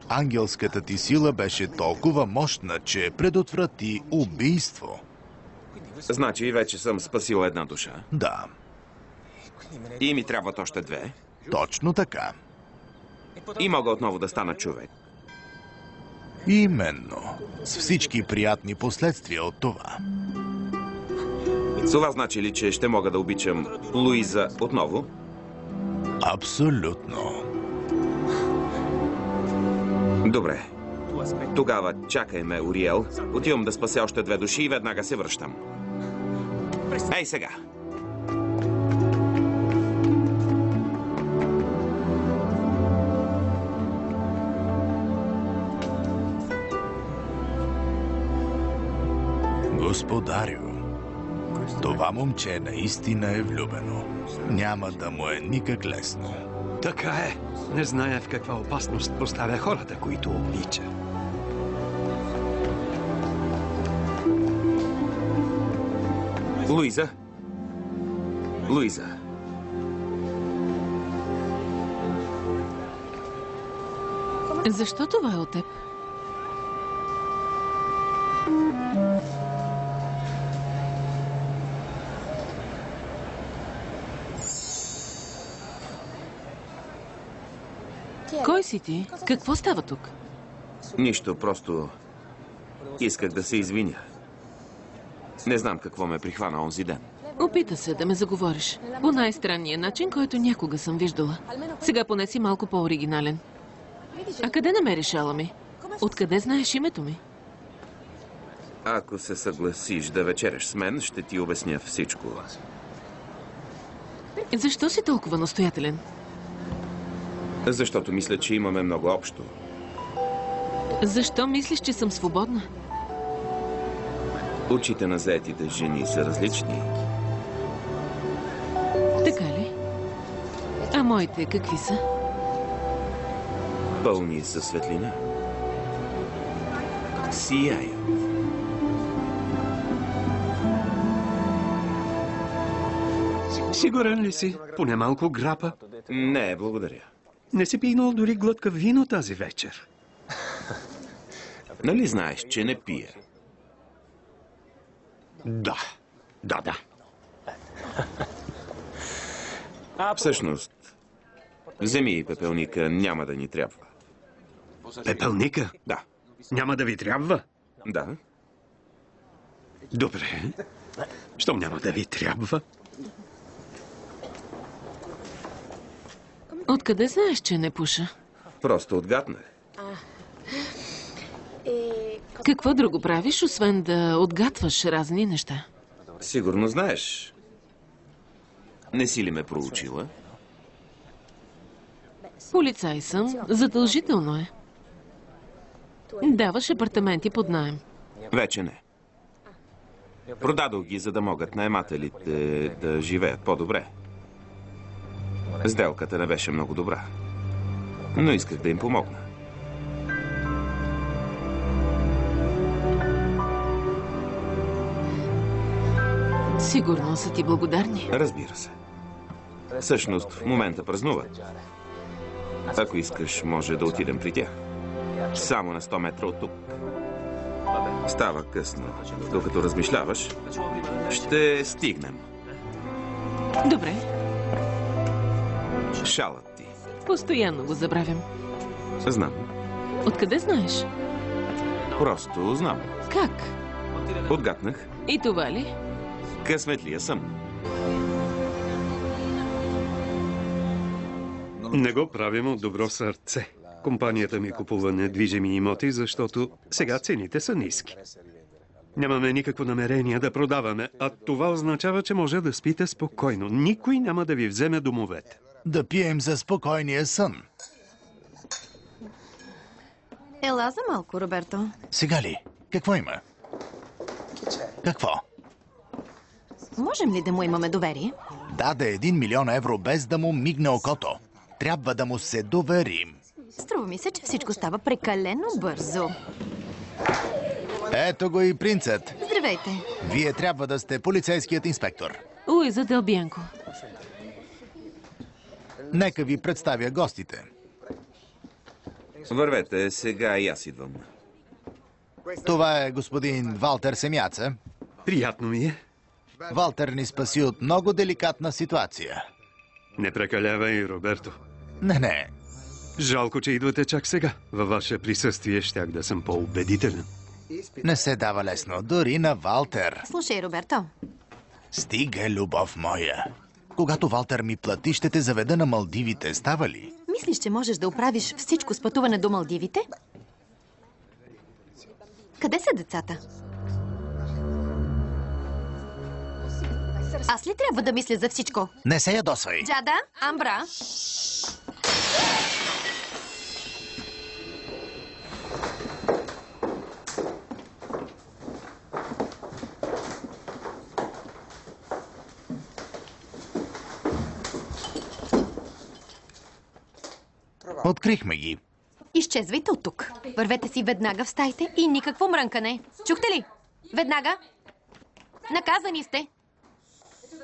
Ангелската ти сила беше толкова мощна, че предотврати убийство. Значи вече съм спасил една душа. Да, И ми трябват още 2. точно така. И мога отново да стана човек. Именно. С всички приятни последствия от това. Това значи ли, че ще мога да обичам Луиза отново? Абсолютно. Добре. Тогава чакай ме, Уриел. Отивам да спася още 2 души и веднага се връщам. Ей сега! Господарю, това момче наистина е влюбено. Няма да му е никак лесно. Така е. Не знае в каква опасност поставя хората, които обича. Луиза? Луиза? Защо това е от теб? Кой си ти? Какво става тук? Нищо, просто исках да се извиня. Не знам какво ме прихвана онзи ден. Опита се да ме заговориш. По най-странния начин, който някога съм виждала. Сега поне си малко по-оригинален. А къде намериш Ала ми? Откъде знаеш името ми? Ако се съгласиш да вечеряш с мен, ще ти обясня всичко. Защо си толкова настоятелен? Защото мисля, че имаме много общо. Защо мислиш, че съм свободна? Очите на заетите жени са различни. Така ли? А моите какви са? Пълни със светлина. Сияя. Сигурен ли си? Поне малко грапа? Не, благодаря. Не си пийнал дори глътка вино тази вечер. Нали знаеш, че не пия? Да. Всъщност, вземи и пепелника, няма да ни трябва. Пепелника? Да. Няма да ви трябва? Да. Добре. Щом няма да ви трябва? Откъде знаеш, че не пуша? Просто отгаднах. Какво друго правиш, освен да отгатваш разни неща? Сигурно знаеш. Не си ли ме проучила? Полицай съм. Задължително е. Даваш апартаменти под наем. Вече не. Продадох ги, за да могат наемателите да живеят по-добре. Сделката не беше много добра. Но исках да им помогна. Сигурно са ти благодарни. Разбира се. Всъщност, в момента празнуват. Ако искаш, може да отидем при тях. Само на 100 метра от тук. Става късно. Докато размишляваш, ще стигнем. Добре, Шалът ти. постоянно го забравям. Знам. Откъде знаеш? Просто знам. Как? Отгатнах. И това ли? Късметлия съм. Не го правим от добро сърце. Компанията ми купува недвижими имоти, защото сега цените са ниски. Нямаме никакво намерение да продаваме, а това означава, че може да спите спокойно. Никой няма да ви вземе домовете. Да пием за спокойния сън. Ела за малко, Роберто. Сега ли? Какво има? Какво? Можем ли да му имаме доверие? Даде 1 милион евро без да му мигне окото. Трябва да му се доверим. Струва ми се, че всичко става прекалено бързо. Ето го и принцът. Здравейте. Вие трябва да сте полицейският инспектор. Луиза Дел Бянко. Нека ви представя гостите. Вървете, сега и аз идвам. Това е господин Валтер Семяца. Приятно ми е. Валтер ни спаси от много деликатна ситуация. Не прекалявай, Роберто. Не. Жалко, че идвате чак сега. Във ваше присъствие щях да съм по-убедителен. Не се дава лесно, дори на Валтер. Слушай, Роберто. Стига, любов моя. Когато Валтер ми плати, ще те заведа на Малдивите. Става ли? Мислиш, че можеш да оправиш всичко с пътуване до Малдивите? Къде са децата? Аз ли трябва да мисля за всичко? Не се ядосвай. Джада, Амбра. Открихме ги. Изчезвайте от тук. Вървете си веднага в стаите и никакво мрънкане. Чухте ли? Веднага. Наказани сте.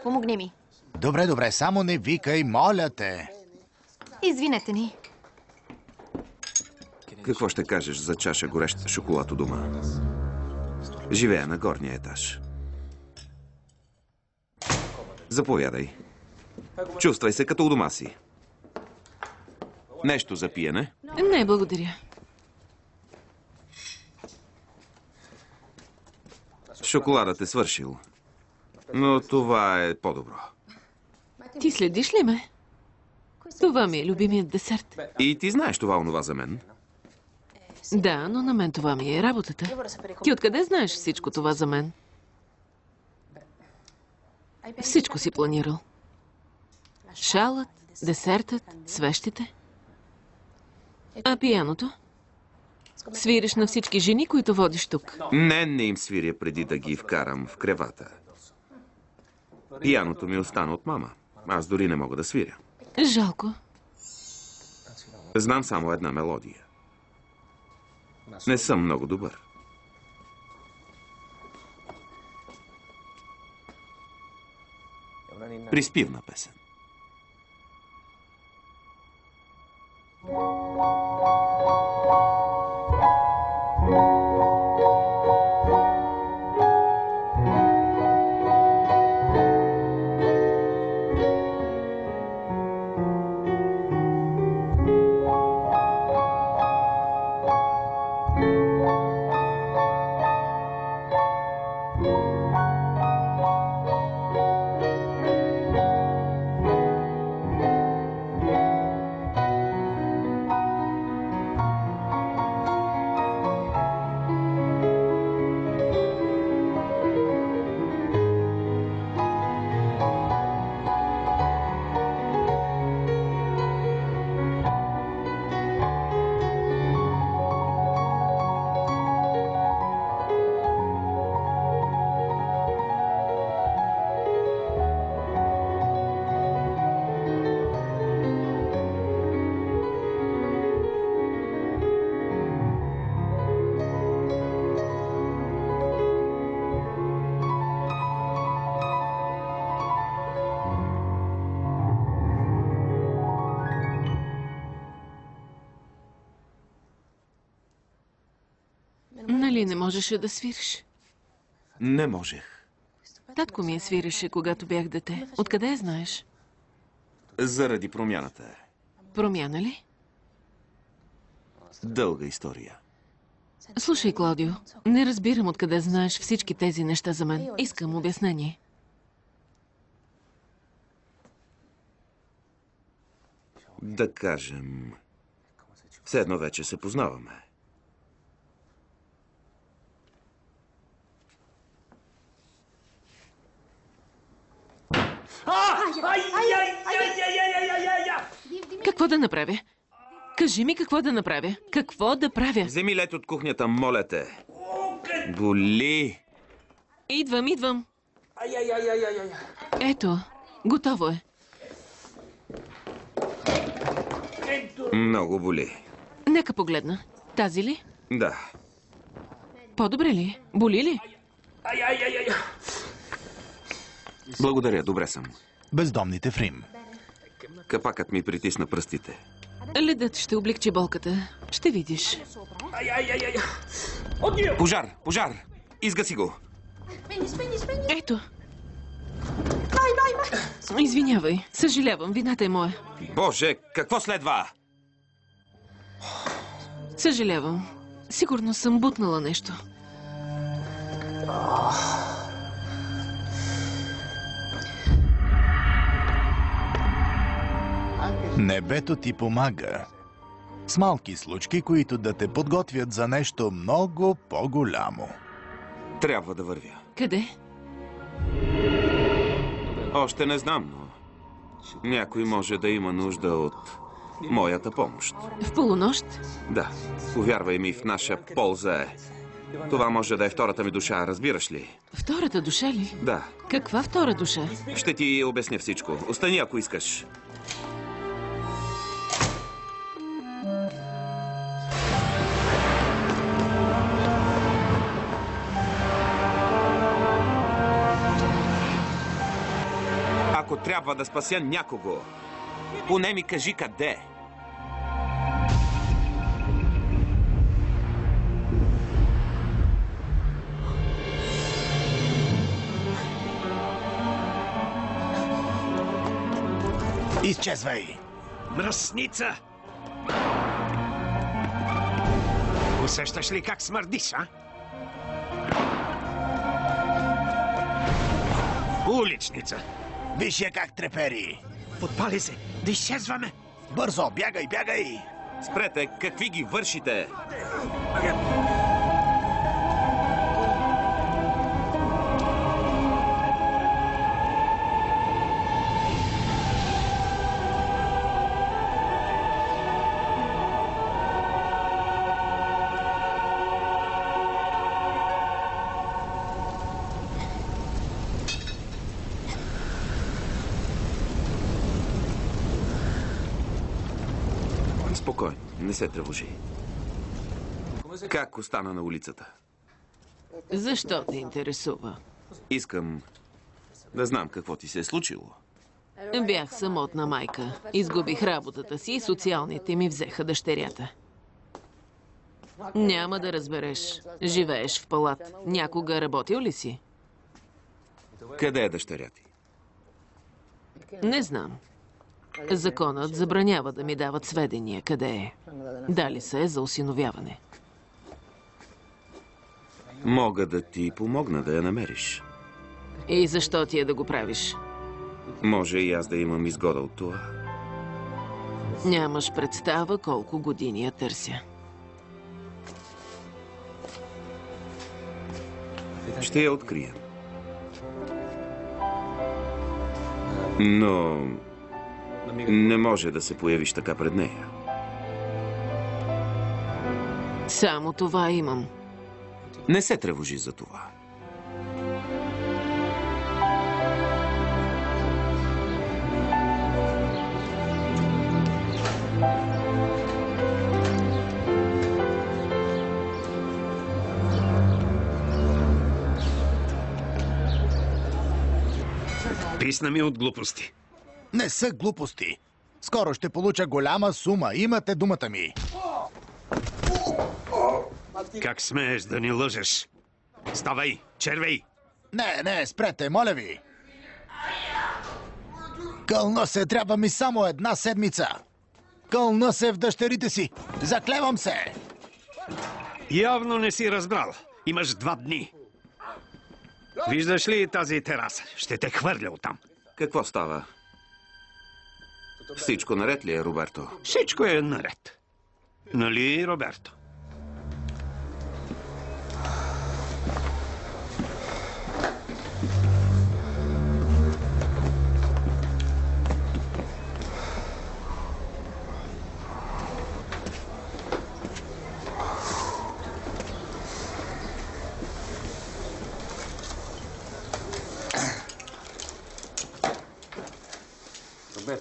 Помогни ми. Добре, само не викай, моля те. Извинете ни. Какво ще кажеш за чаша горещ шоколад у дома? Живея на горния етаж. Заповядай. Чувствай се като у дома си. Нещо за пиене? Не, благодаря. Шоколадът е свършил. Но това е по-добро. Ти следиш ли ме? Това ми е любимият десерт. И ти знаеш това-онова за мен. Да, но на мен това ми е работата. Ти откъде знаеш всичко това за мен? Всичко си планирал. Шалът, десертът, свещите. А пияното? Свириш на всички жени, които водиш тук. Не им свиря преди да ги вкарам в кревата. Пияното ми остана от мама. Аз дори не мога да свиря. Жалко. Знам само една мелодия. Не съм много добър. Приспивна песен. Или не можеше да свириш? Не можех. Татко ми свиреше, когато бях дете. Откъде я знаеш? Заради промяната. Промяна ли? Дълга история. Слушай, Клаудио, не разбирам откъде знаеш всички тези неща за мен. Искам обяснение. Да кажем... Все едно вече се познаваме. Какво да направя? Кажи ми какво да направя. Какво да правя? Вземи лед от кухнята, моля те. Боли. Идвам. Ето, готово е. Много боли. Нека погледна. Тази ли? Да. По-добре ли? Боли ли? Благодаря, добре съм. Бездомните в Рим. Капакът ми притисна пръстите. Ледът ще облегчи болката. Ще видиш. Пожар! Изгаси го! Ето. Извинявай. Съжалявам, вината е моя. Боже, какво следва? Съжалявам. Сигурно съм бутнала нещо. Небето ти помага. С малки случки, които да те подготвят за нещо много по-голямо. Трябва да вървя. Къде? Още не знам, но... Някой може да има нужда от моята помощ. В полунощ? Да, повярвай ми, в наша полза е. Това може да е втората ми душа, разбираш ли? Втората душа ли? Да. Каква втора душа? Ще ти обясня всичко. Остани, ако искаш. Ако трябва да спася някого, поне ми кажи къде. Изчезвай! Мръсница! Усещаш ли как смърдиш, а? Уличница! Виж я как трепери! Подпали се! Да изчезваме! Бързо, бягай! Спрете, какви ги вършите? Спокойно, не се тревожи. Как остана на улицата? Защо те интересува? Искам да знам какво ти се е случило. Бях самотна майка. Изгубих работата си и социалните ми взеха дъщерята. Няма да разбереш. Живееш в палат. Някога работил ли си? Къде е дъщеря ти? Не знам. Законът забранява да ми дават сведения къде е. Дали се е за осиновяване. Мога да ти помогна да я намериш. И защо ти е да го правиш? Може и аз да имам изгода от това. Нямаш представа колко години я търся. Ще я открия. Но не може да се появиш така пред нея. Само това имам. Не се тревожи за това. Писна ми от глупости. Не са глупости. Скоро ще получа голяма сума. Имате думата ми. Как смееш да ни лъжеш? Ставай, червей! Не, спрете, моля ви! Кълна се, трябва ми само една седмица! Кълна се в дъщерите си! Заклевам се! Явно не си разбрал. Имаш 2 дни. Виждаш ли тази тераса? Ще те хвърля оттам. Какво става? Всичко наред ли е, Роберто? Всичко е наред. Нали, Роберто?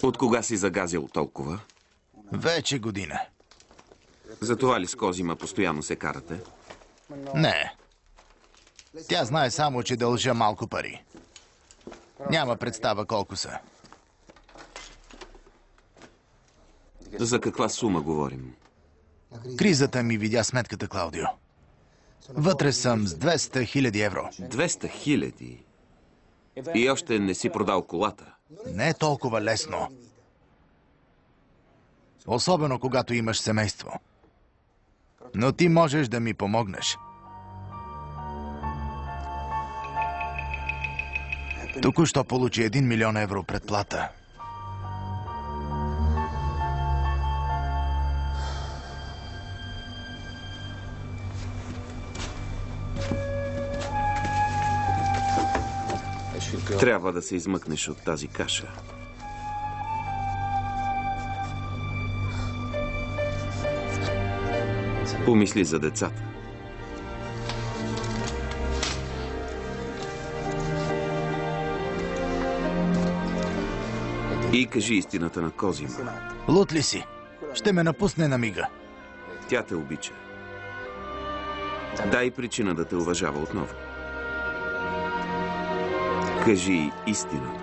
От кога си загазил толкова? Вече година. Затова ли с Козима постоянно се карате? Не. Тя знае само, че дължа малко пари. Няма представа колко са. За каква сума говорим? Кризата ми видя сметката, Клаудио. Вътре съм с 200 000 евро. 200 000? И още не си продал колата? Не е толкова лесно. Особено когато имаш семейство. Но ти можеш да ми помогнеш. Току-що получи 1 милион евро предплата. Трябва да се измъкнеш от тази каша. Помисли за децата. И кажи истината на Козима. Лут ли си? Ще ме напусне на мига. Тя те обича. Дай причина да те уважава отново. Кажи истината.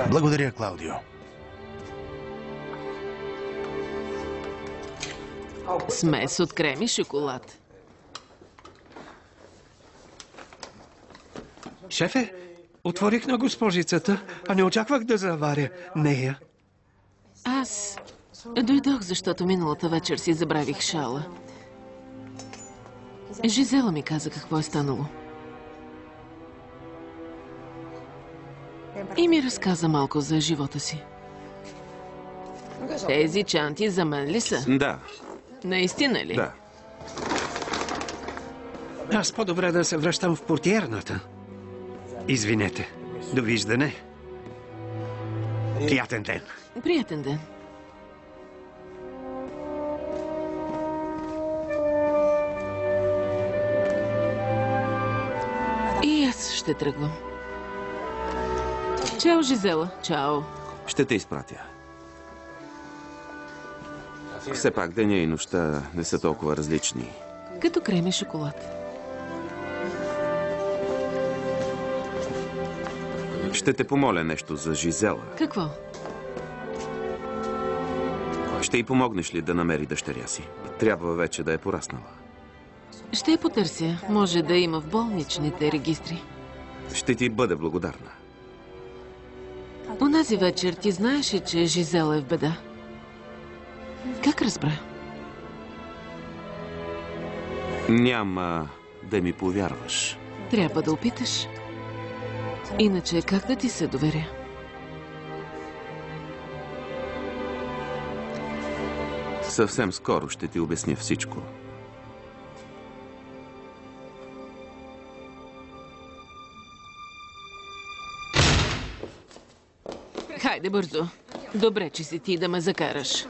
Благодаря, Клаудио. Смес от крем и шоколад. Шефе, отворих на госпожицата, а не очаквах да заваря нея. Аз дойдох, защото миналата вечер си забравих шала. Жизела ми каза какво е станало. И ми разказа малко за живота си. Тези чанти за мен ли са? Да, Наистина ли? да. Аз по-добре да се връщам в портиерната. Извинете. Довиждане. Приятен ден. Приятен ден. И аз ще тръгвам. Чао, Жизела. Чао. Ще те изпратя. Все пак деня и нощта не са толкова различни. Като крем и шоколад. Ще те помоля нещо за Жизела. Какво? Ще й помогнеш ли да намери дъщеря си? Трябва вече да е пораснала. Ще я потърся. Може да има в болничните регистри. Ще ти бъде благодарна. Онази вечер ти знаеше, че Жизела е в беда. Как разбра? Няма да ми повярваш. Трябва да опиташ. Иначе как да ти се доверя? Съвсем скоро ще ти обясня всичко. Хайде бързо. Добре, че си ти да ме закараш.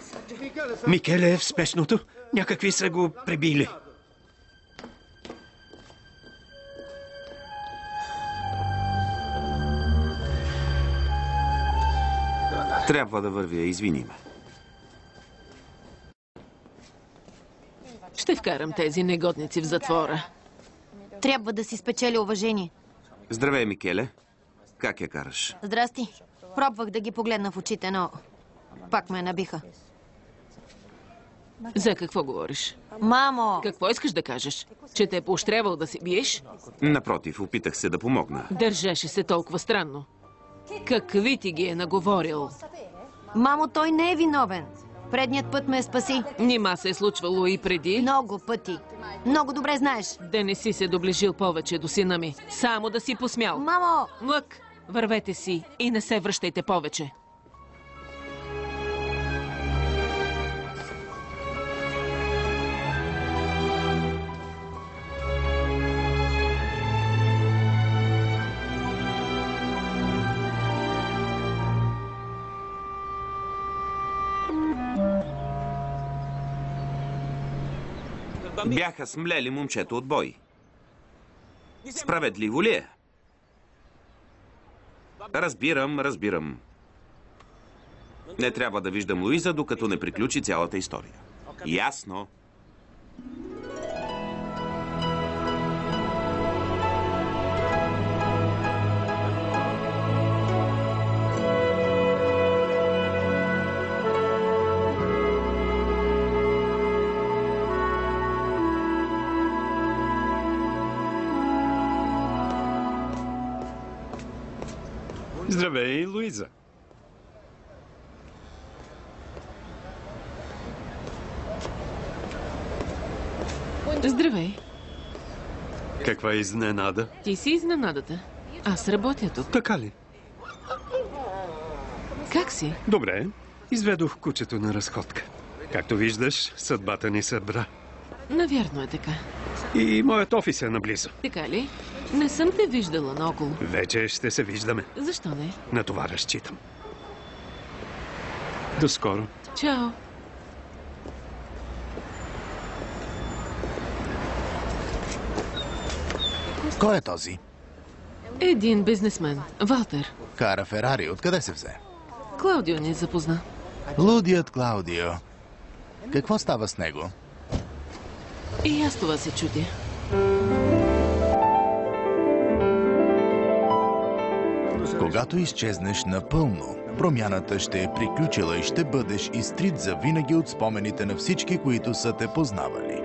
Микеле е в спешното. Някакви са го пребили. Трябва да вървя, извини ме. Ще вкарам тези негодници в затвора. Трябва да си спечели уважение. Здравей, Микеле. Как я караш? Здрасти. Пробвах да ги погледна в очите, но пак ме набиха. За какво говориш? Мамо! Какво искаш да кажеш? Че те е поощрявал да се биеш? Напротив, опитах се да помогна. Държеше се толкова странно. Какви ти ги е наговорил? Мамо, той не е виновен. Предният път ме спаси. Нима се е случвало и преди? Много пъти. Много добре знаеш. Да не си се доближил повече до сина ми. Само да си посмял. Мамо! Млък, вървете си и не се връщайте повече. Бяха смлели момчето от бой. Справедливо ли е? Разбирам. Не трябва да виждам Луиза, докато не приключи цялата история. Ясно. Здравей, Луиза. Здравей. Каква изненада? Ти си изненадата. Аз работя тук. Така ли? Как си? Добре. Изведох кучето на разходка. Както виждаш, съдбата ни събра. Навярно е така. И моят офис е наблизо. Така ли? Не съм те виждала наоколо. Вече ще се виждаме. Защо не? На това разчитам. До скоро. Чао. Кой е този? Един бизнесмен. Валтер. Кара Ферари. Откъде се взе? Клаудио ни запозна. Лудият Клаудио. Какво става с него? И аз това се чудя. Когато изчезнеш напълно, промяната ще е приключила и ще бъдеш изтрит завинаги от спомените на всички, които са те познавали.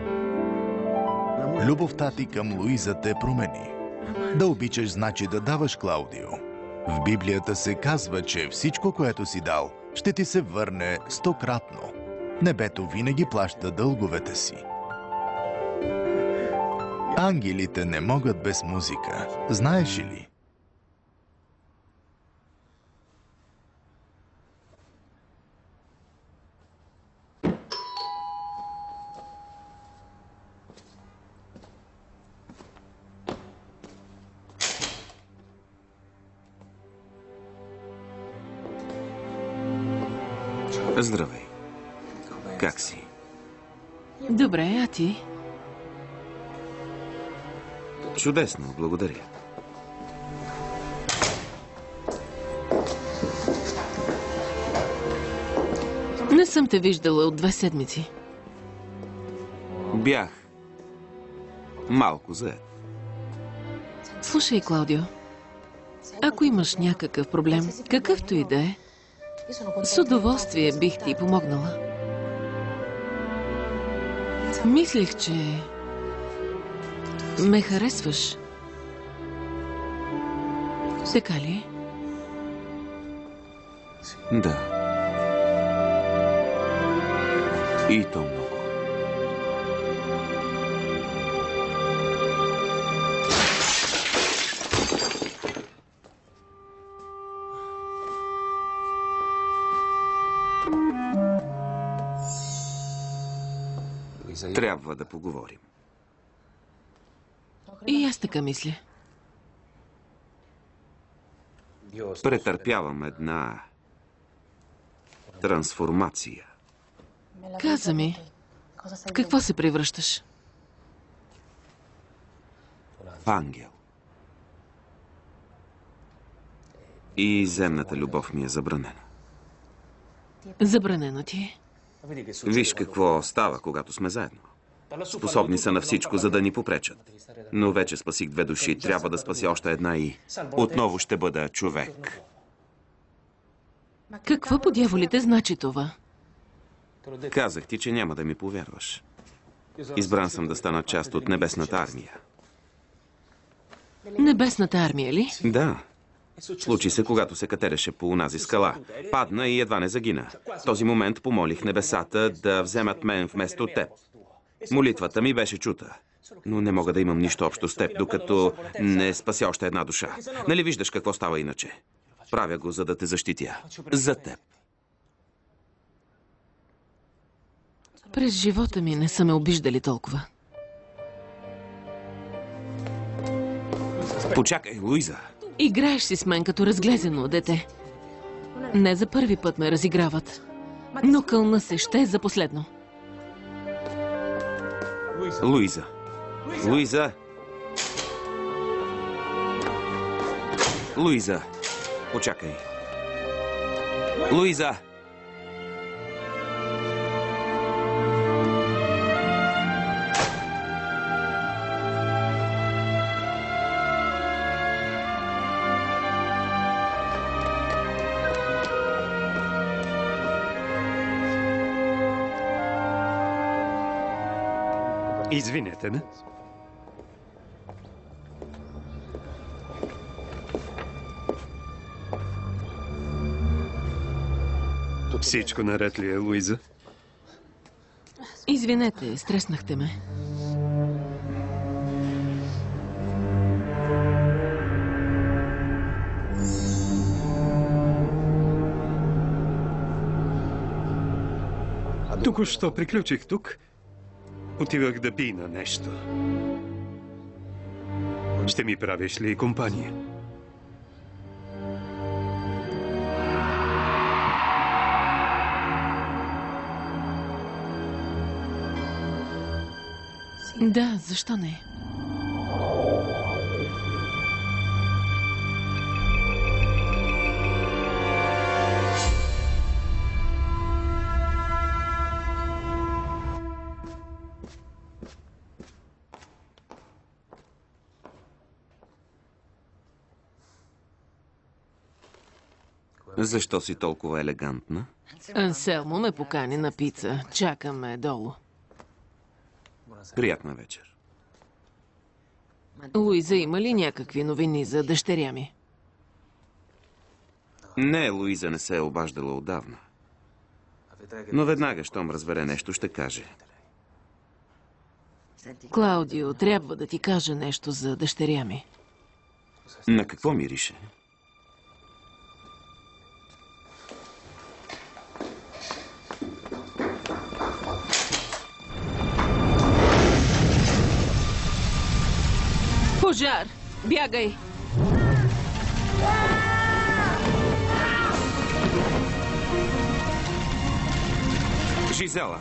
Любовта ти към Луиза те промени. Да обичаш значи да даваш, Клаудио. В Библията се казва, че всичко, което си дал, ще ти се върне 100-кратно. Небето винаги плаща дълговете си. Ангелите не могат без музика. Знаеш ли? Здравей. Как си? Добре, а ти? Чудесно, благодаря. Не съм те виждала от 2 седмици. Бях малко зает. Слушай, Клаудио, ако имаш някакъв проблем, какъвто и да е, с удоволствие бих ти помогнала. Мислех, че ме харесваш. Така ли? Да. И то много. Трябва да поговорим. И аз така мисля. Претърпявам една трансформация. Каза ми, в какво се превръщаш? В ангел. И земната любов ми е забранена. Забранено ти е. Виж какво става, когато сме заедно. Способни са на всичко, за да ни попречат. Но вече спасих 2 души. Трябва да спася още една и отново ще бъда човек. Какво по дяволите значи това? Казах ти, че няма да ми повярваш. Избран съм да стана част от Небесната армия. Небесната армия ли? Да. Случи се, когато се катереше по унази скала. Падна и едва не загина. В този момент помолих небесата да вземат мен вместо теб. Молитвата ми беше чута. Но не мога да имам нищо общо с теб, докато не спася още една душа. Нали виждаш какво става иначе? Правя го, за да те защитя. За теб. През живота ми не са ме обиждали толкова. Почакай, Луиза. Играеш си с мен като разглезено дете. Не за първи път ме разиграват. Но кълна се, ще е за последно. Луиза. Луиза. Луиза. Почакай. Луиза. Извинете ме. Всичко наред ли е, Луиза? Извинете, стреснахте ме. Току-що приключих тук. Отивах да пина нещо. Ще ми правиш ли компания? Да, защо не? Защо си толкова елегантна? Анселмо ме покани на пица. Чакаме долу. Приятна вечер. Луиза, има ли някакви новини за дъщеря ми? Не, Луиза не се е обаждала отдавна. Но веднага, щом разбере нещо, ще каже. Клаудио, трябва да ти кажа нещо за дъщеря ми. На какво мирише? Пожар! Бягай! Жизела!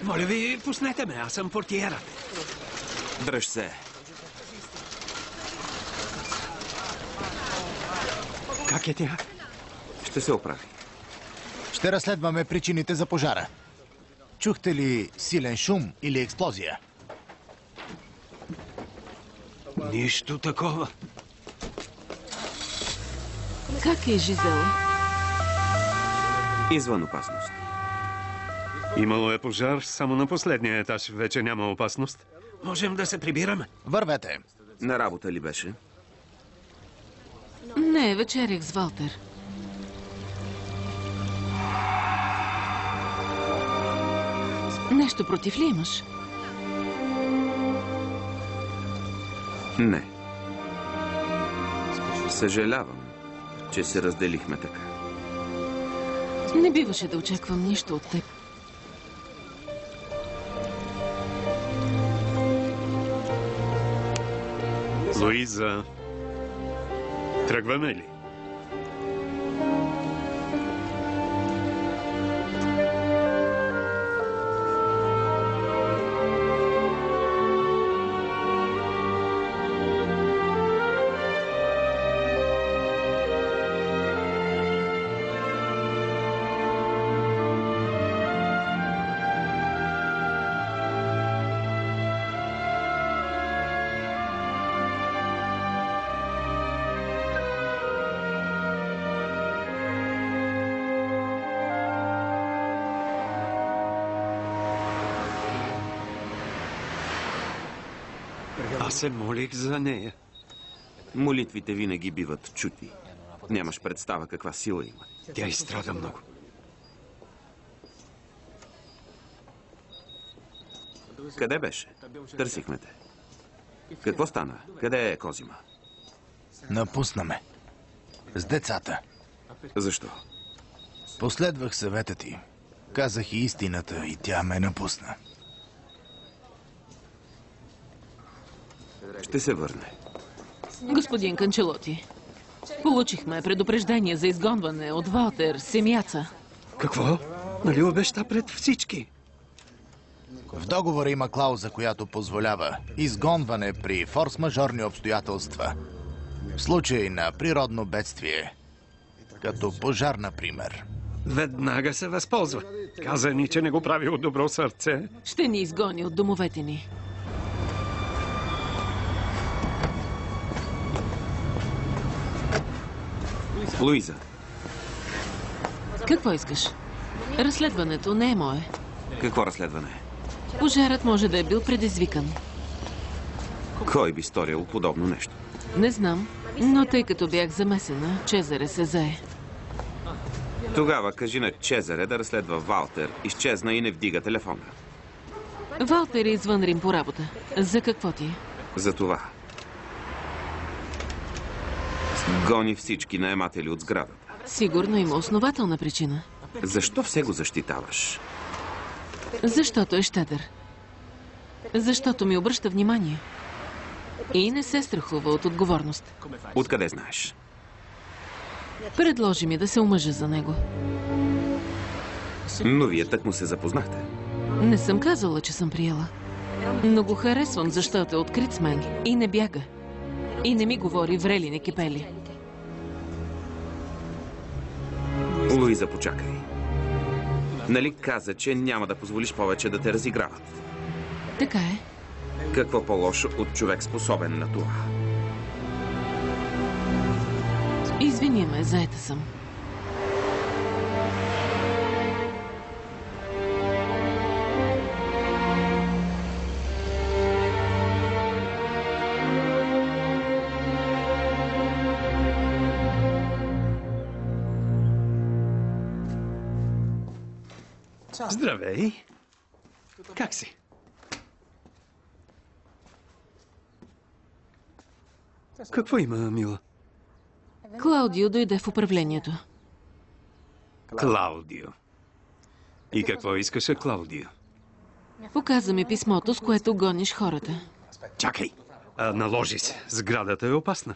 Моля ви, пуснете ме, аз съм портиерът. Дръж се. Как е тя? Ще се оправи. Ще разследваме причините за пожара. Чухте ли силен шум или експлозия? Нищо такова. Как е Жизела? Извън опасност. Имало е пожар, само на последния етаж вече няма опасност. Можем да се прибираме. Вървете. На работа ли беше? Не, вечерях с Валтер. Нещо против ли имаш? Не. Съжалявам, че се разделихме така. Не биваше да очаквам нищо от теб. Луиза, тръгваме ли? Аз се молих за нея. Молитвите винаги биват чути. Нямаш представа каква сила има. Тя изстрада много. Къде беше? Търсихме те. Какво стана? Къде е Козима? Напусна ме. С децата. Защо? Последвах съвета ти. Казах и истината и тя ме напусна. Ще се върне. Господин Канчелоти, получихме предупреждение за изгонване от Валтер Семяца. Какво? Нали обеща пред всички? В договора има клауза, която позволява изгонване при форс-мажорни обстоятелства. В случай на природно бедствие, като пожар, например. Веднага се възползва. Каза ни, че не го прави от добро сърце. Ще ни изгони от домовете ни. Луиза, Какво искаш? Разследването не е мое. какво разследване? Пожарът може да е бил предизвикан. Кой би сторил подобно нещо? Не знам, но тъй като бях замесена, Чезаре се зае. Тогава кажи на Чезаре да разследва Валтер. Изчезна и не вдига телефона. Валтер е извън Рим по работа. За какво ти е? За това. Гони всички наематели от сградата. Сигурно има основателна причина. Защо все го защитаваш? Защото е щедър. Защото ми обръща внимание. И не се страхува от отговорност. Откъде знаеш? Предложи ми да се омъжа за него. Но вие тък му се запознахте. Не съм казала, че съм приела. Но го харесвам, защото е открит с мен и не бяга. И не ми говори врели не кипели. Луиза, почакай. Нали каза, че няма да позволиш повече да те разиграват? Така е. Какво по-лошо от човек способен на това? Извини ме, заета съм. Здравей. Как си? Какво има, мила? Клаудио дойде в управлението. Клаудио. И какво искаше Клаудио? Показа ми писмото, с което гониш хората. Чакай. Наложи се. Сградата е опасна.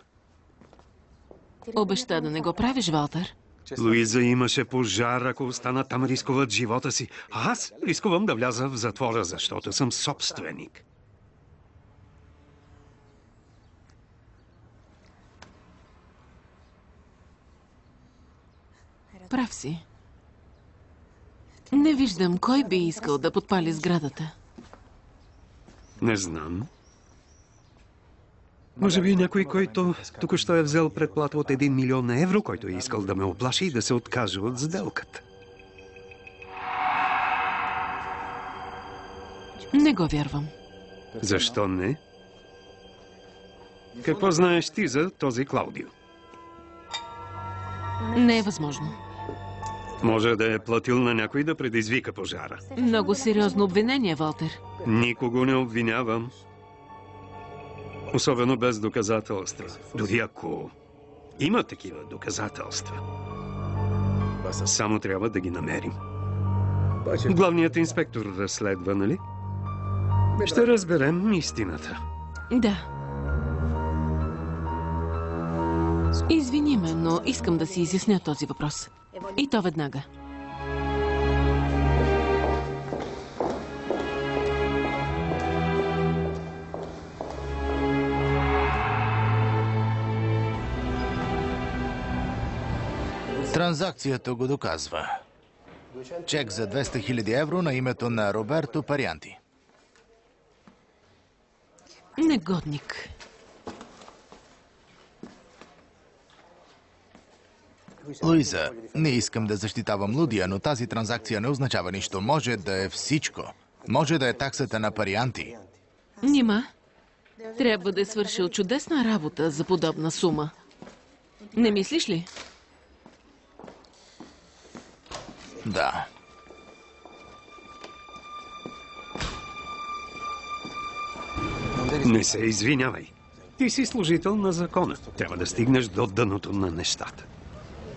Обеща да не го правиш, Валтер. Луиза имаше пожар, ако останат там, рискуват живота си. А аз рискувам да вляза в затвора, защото съм собственик. Прав си. Не виждам кой би искал да подпали сградата. Не знам. Може би някой, който току-що е взел предплата от 1 милион евро, който е искал да ме оплаши и да се откаже от сделката. Не го вярвам. Защо не? Какво знаеш ти за този Клаудио? Не е възможно. Може да е платил на някой да предизвика пожара. Много сериозно обвинение, Валтер. Никого не обвинявам. Особено без доказателства. Дори ако има такива доказателства. Само трябва да ги намерим. Главният инспектор разследва, нали? Ще разберем истината. Да. Извини ме, но искам да си изясня този въпрос. И то веднага. Транзакцията го доказва. Чек за 200 000 евро на името на Роберто Парианти. Негодник. Луиза, не искам да защитавам Лудия, но тази транзакция не означава нищо. Може да е всичко. Може да е таксата на Парианти. Нима, трябва да е свършил чудесна работа за подобна сума. Не мислиш ли? Да. Не се извинявай. Ти си служител на закона. Трябва да стигнеш до дъното на нещата.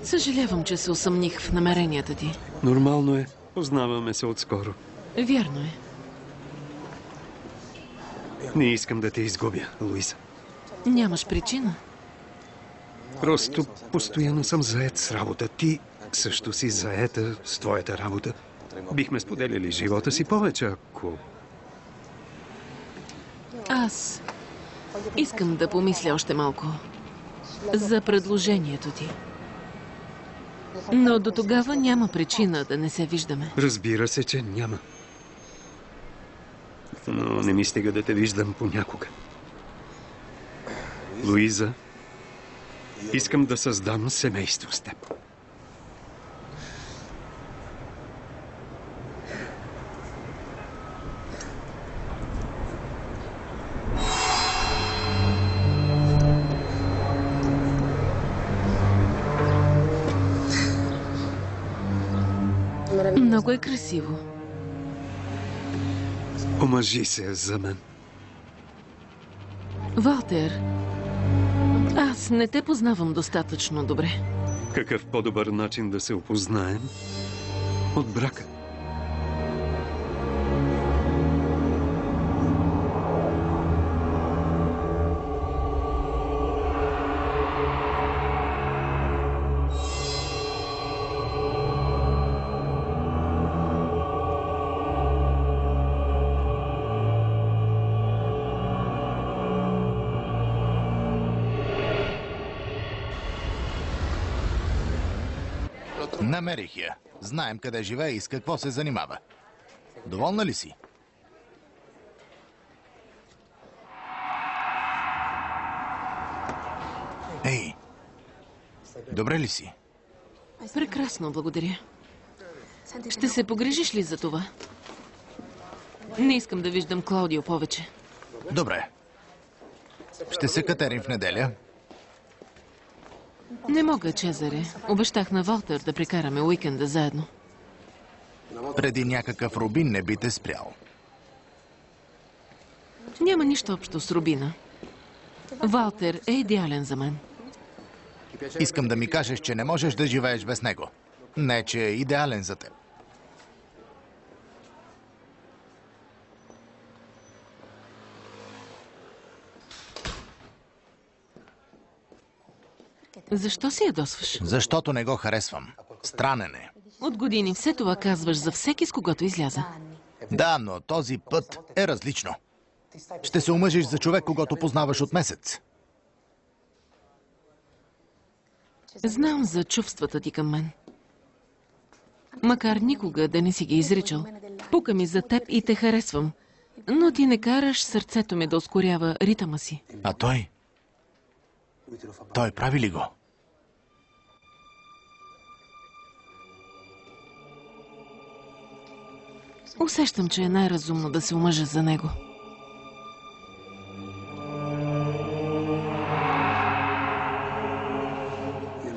Съжалявам, че се усъмних в намеренията ти. Нормално е. Познаваме се отскоро. Вярно е. Не искам да те изгубя, Луиза. Нямаш причина. Просто постоянно съм заед с работа. Ти също си заета с твоята работа. Бихме споделили живота си повече, ако... Аз искам да помисля още малко за предложението ти. Но до тогава няма причина да не се виждаме. Разбира се, че няма. Но не ми стига да те виждам понякога. Луиза, искам да създам семейство с теб. Много е красиво. Омъжи се за мен. Валтер, аз не те познавам достатъчно добре. Какъв по-добър начин да се опознаем от брака? Намерих я. Знаем къде живее и с какво се занимава. Доволна ли си? Ей! Добре ли си? Прекрасно, благодаря. Ще се погрижиш ли за това? Не искам да виждам Клаудио повече. Добре. Ще се катерим в неделя. Не мога, Чезаре. Обещах на Валтер да прекараме уикенда заедно. Преди някакъв Рубин не би те спрял. Няма нищо общо с Рубина. Валтер е идеален за мен. Искам да ми кажеш, че не можеш да живееш без него. Не, че е идеален за теб. Защо се ядосваш? Защото не го харесвам. Странен е. От години все това казваш за всеки, с когото изляза. Да, но този път е различно. Ще се омъжиш за човек, когато познаваш от месец. Знам за чувствата ти към мен. Макар никога да не си ги изричал. Пука ми за теб и те харесвам. Но ти не караш сърцето ми да ускорява ритъма си. А той? Той прави ли го? Усещам, че е най-разумно да се омъжа за него.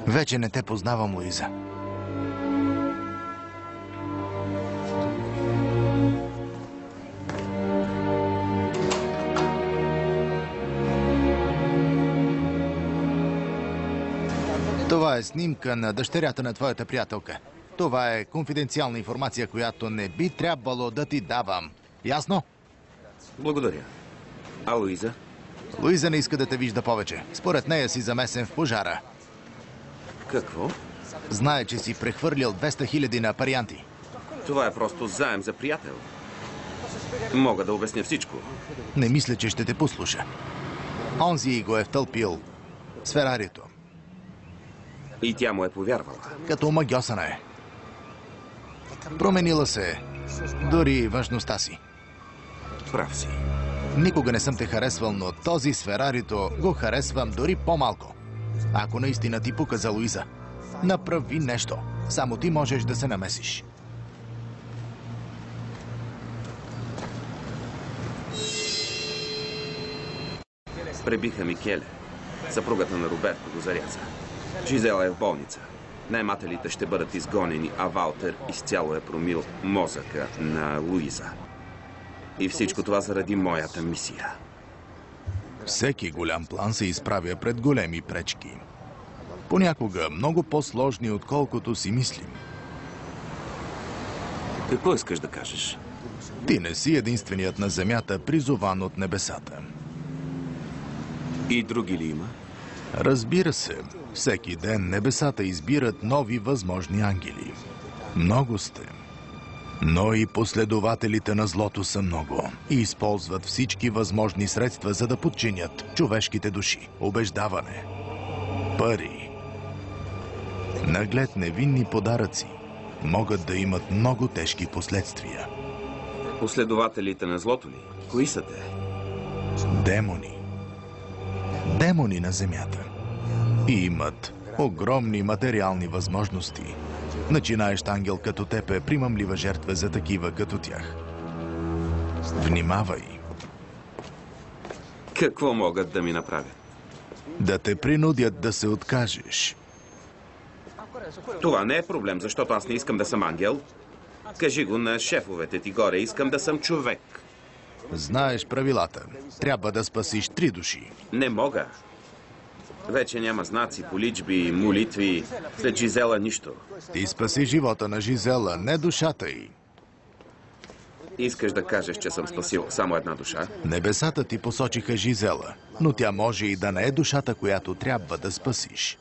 Вече не те познавам, Луиза. Това е снимка на дъщерята на твоята приятелка. Това е конфиденциална информация, която не би трябвало да ти давам. Ясно? Благодаря. А Луиза? Луиза не иска да те вижда повече. Според нея си замесен в пожара. Какво? Знае, че си прехвърлил 200 000 на парианти. Това е просто заем за приятел. Мога да обясня всичко. Не мисля, че ще те послуша. Онзи го е втълпил с Ферарито. И тя му е повярвала. Като омагьосана е. Променила се дори външността си. Прав си. Никога не съм те харесвал, но този с Ферарито го харесвам дори по-малко. Ако наистина ти пука за Луиза, направи нещо. Само ти можеш да се намесиш. Пребиха Микеле. Съпругата на Роберто го заряза. Жизела е в болница. Наемателите ще бъдат изгонени, а Валтер изцяло е промил мозъка на Луиза. И всичко това заради моята мисия. Всеки голям план се изправя пред големи пречки. Понякога много по-сложни, отколкото си мислим. Какво искаш да кажеш? Ти не си единственият на земята, призован от небесата. И други ли има? Разбира се, всеки ден небесата избират нови възможни ангели. Много сте. Но и последователите на злото са много и използват всички възможни средства, за да подчинят човешките души. Убеждаване, пари, наглед невинни подаръци могат да имат много тежки последствия. Последователите на злото ли? Кои са те? Демони. Демони на земята. И имат огромни материални възможности. Начинаещ ангел като теб е примамлива жертва за такива като тях. Внимавай. Какво могат да ми направят? Да те принудят да се откажеш. Това не е проблем, защото аз не искам да съм ангел. Кажи го на шефовете ти горе. Искам да съм човек. Знаеш правилата. Трябва да спасиш 3 души. Не мога. Вече няма знаци, поличби, молитви. След Жизела нищо. Ти спаси живота на Жизела, не душата й. Искаш да кажеш, че съм спасил само една душа? Небесата ти посочиха Жизела, но тя може и да не е душата, която трябва да спасиш.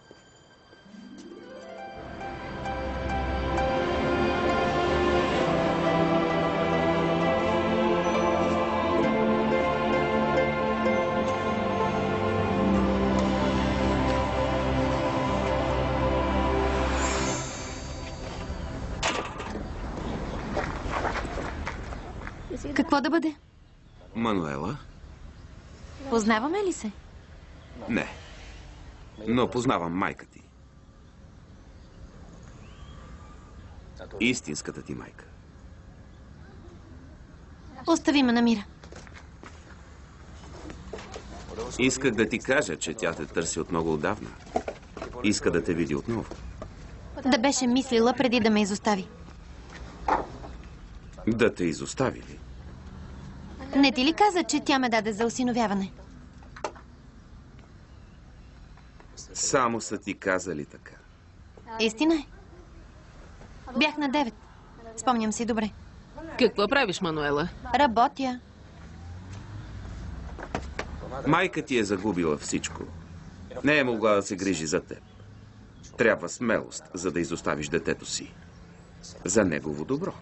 Какво да бъде? Мануела? Познаваме ли се? Не. Но познавам майка ти. Истинската ти майка. Остави ме на мира. Исках да ти кажа, че тя те търси от много отдавна. Иска да те види отново. Да беше мислила преди да ме изостави. Да те изостави ли? Не ти ли каза, че тя ме даде за осиновяване? Само са ти казали така. Истина е. Бях на 9. Спомням си добре. Какво правиш, Мануела? Работя. Майка ти е загубила всичко. Не е могла да се грижи за теб. Трябва смелост, за да изоставиш детето си. За негово добро.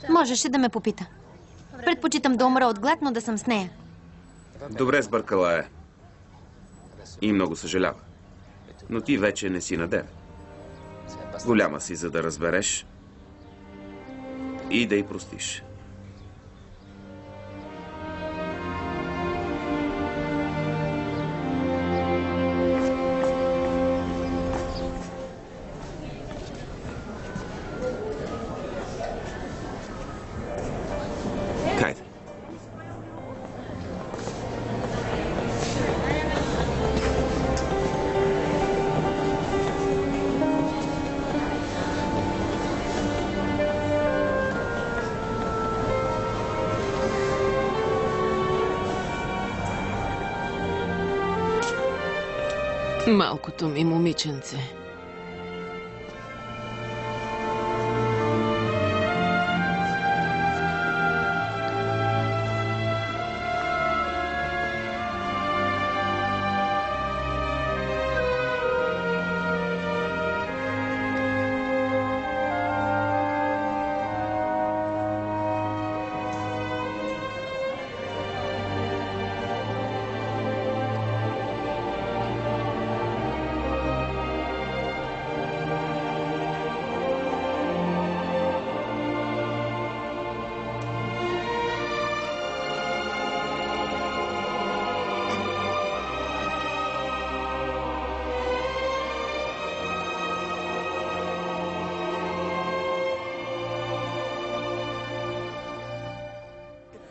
Можеше да ме попита. Предпочитам да умра от глад, но да съм с нея. Добре сбъркала е. И много съжалява. Но ти вече не си на 9. Голяма си, за да разбереш и да й простиш. Хайде. Малкото ми момиченце.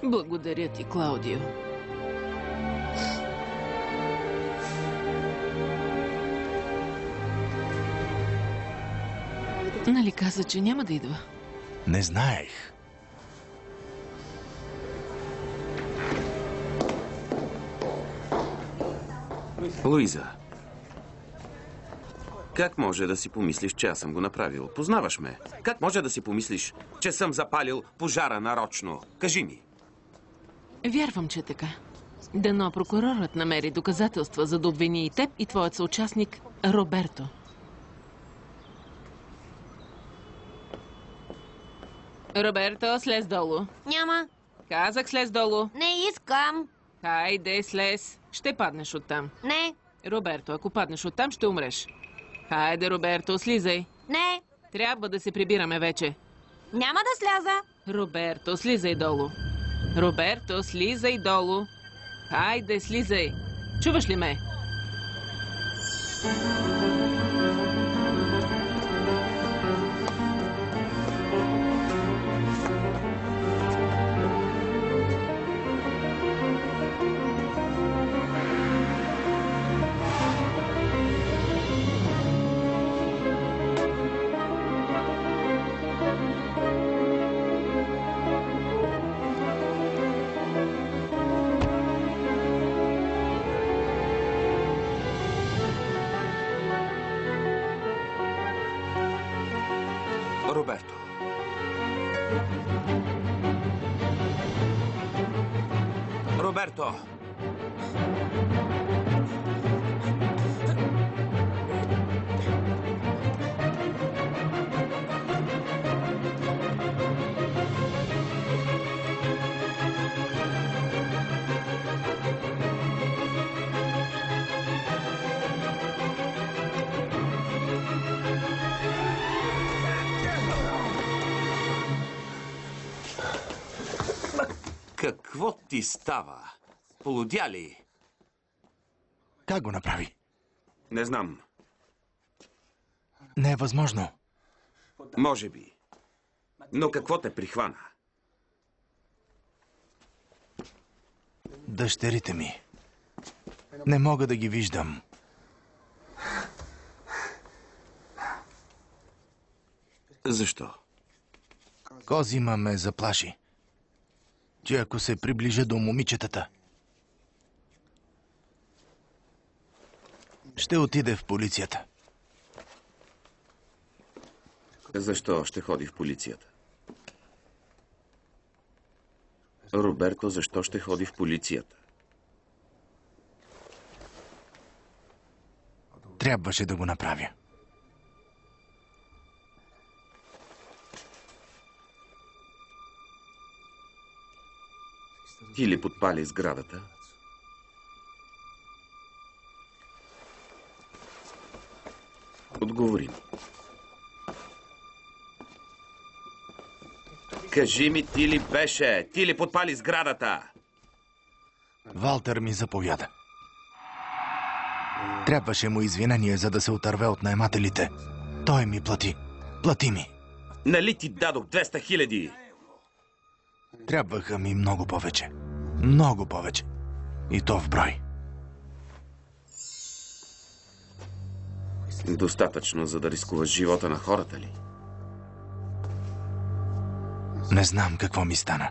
Благодаря ти, Клаудио. Нали каза, че няма да идва? Не знаех. Луиза, как може да си помислиш, че аз съм го направил? Познаваш ме. Как може да си помислиш, че съм запалил пожара нарочно? Кажи ми. Вярвам, че така. Дано прокурорът намери доказателства, за да обвини и теб, и твоят съучастник Роберто. Роберто, слез долу. Няма. Казах, слез долу. Не искам. Хайде, слез. Ще паднеш оттам. Не. Роберто, ако паднеш оттам, ще умреш. Хайде, Роберто, слизай. Не. Трябва да се прибираме вече. Няма да сляза. Роберто, слизай долу. Роберто, слизай долу. Хайде, слизай. Чуваш ли ме? Роберто. Роберто! Какво ти става? Полудя ли? Как го направи? Не знам. Не е възможно. Може би. Но какво те прихвана? Дъщерите ми. Не мога да ги виждам. Защо? Козима ме заплаши, че ако се приближа до момичетата, ще отиде в полицията. Защо ще ходи в полицията? Роберто, защо ще ходи в полицията? Трябваше да го направя. Ти ли подпали сградата? Отговори ми. Кажи ми, ти ли беше? Ти ли подпали сградата? Валтер ми заповяда. Трябваше му извинение, за да се отърве от наемателите. Той ми плати. Плати ми. Нали ти дадох 200 000? Трябваха ми много повече. Много повече. И то в брой. Достатъчно, за да рискуваш живота на хората ли? Не знам какво ми стана.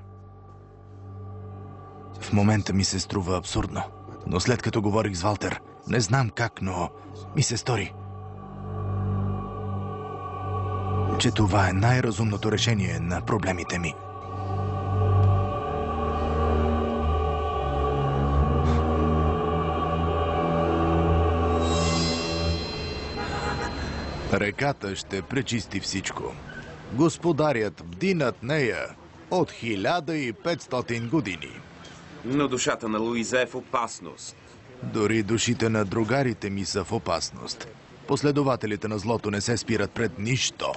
В момента ми се струва абсурдно. Но след като говорих с Валтер, Не знам как, но ми се стори, че това е най-разумното решение на проблемите ми. Реката ще пречисти всичко. Господарят бди над нея от 1500 години. Но душата на Луиза е в опасност. Дори душите на другарите ми са в опасност. Последователите на злото не се спират пред нищо.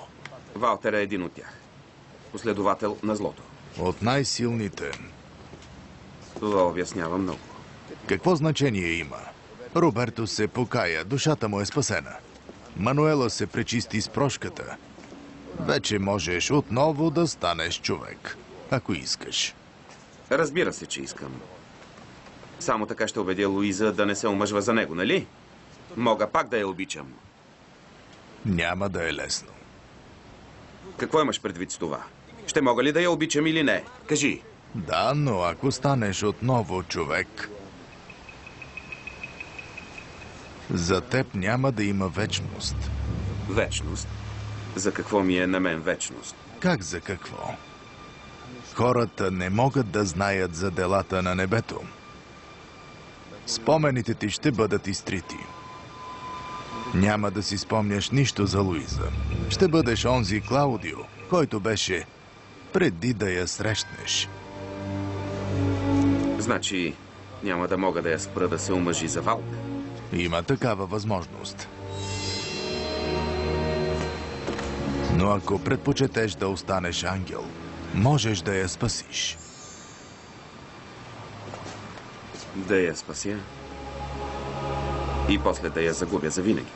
Валтер е един от тях. Последовател на злото. От най-силните. Това обяснява много. Какво значение има? Роберто се покая, душата му е спасена. Мануела се пречисти с прошката. Вече можеш отново да станеш човек, ако искаш. Разбира се, че искам. Само така ще убедя Луиза да не се омъжва за него, нали? Мога пак да я обичам. Няма да е лесно. Какво имаш предвид с това? Ще мога ли да я обичам или не? Кажи. Да, но ако станеш отново човек, за теб няма да има вечност. Вечност? За какво ми е на мен вечност? Как за какво? Хората не могат да знаят за делата на небето. Спомените ти ще бъдат изтрити. Няма да си спомняш нищо за Луиза. Ще бъдеш онзи Клаудио, който беше преди да я срещнеш. Значи няма да мога да я спра да се омъжи за Валтер. Има такава възможност. Но ако предпочетеш да останеш ангел, можеш да я спасиш. Да я спася и после да я загубя завинаги.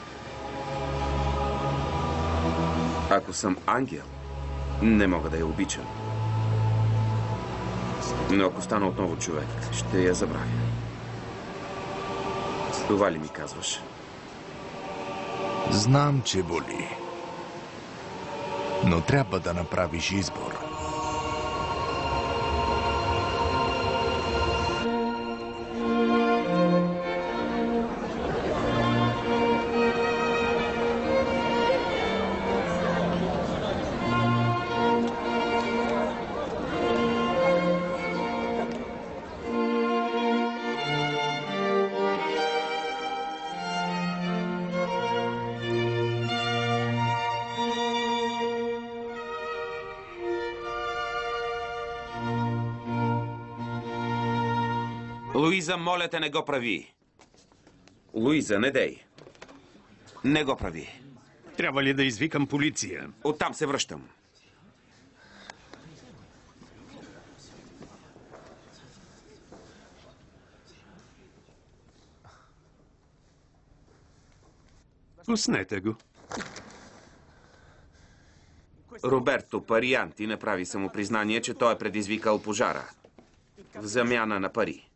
Ако съм ангел, не мога да я обичам. Но ако стана отново човек, ще я забравя. Това ли ми казваш? Знам, че боли. Но трябва да направиш избор. Луиза, моля те, не го прави. Луиза, не дей. Не го прави. Трябва ли да извикам полиция? Оттам се връщам. Пуснете го. Роберто Парианти направи самопризнание, че той е предизвикал пожара. В замяна на пари.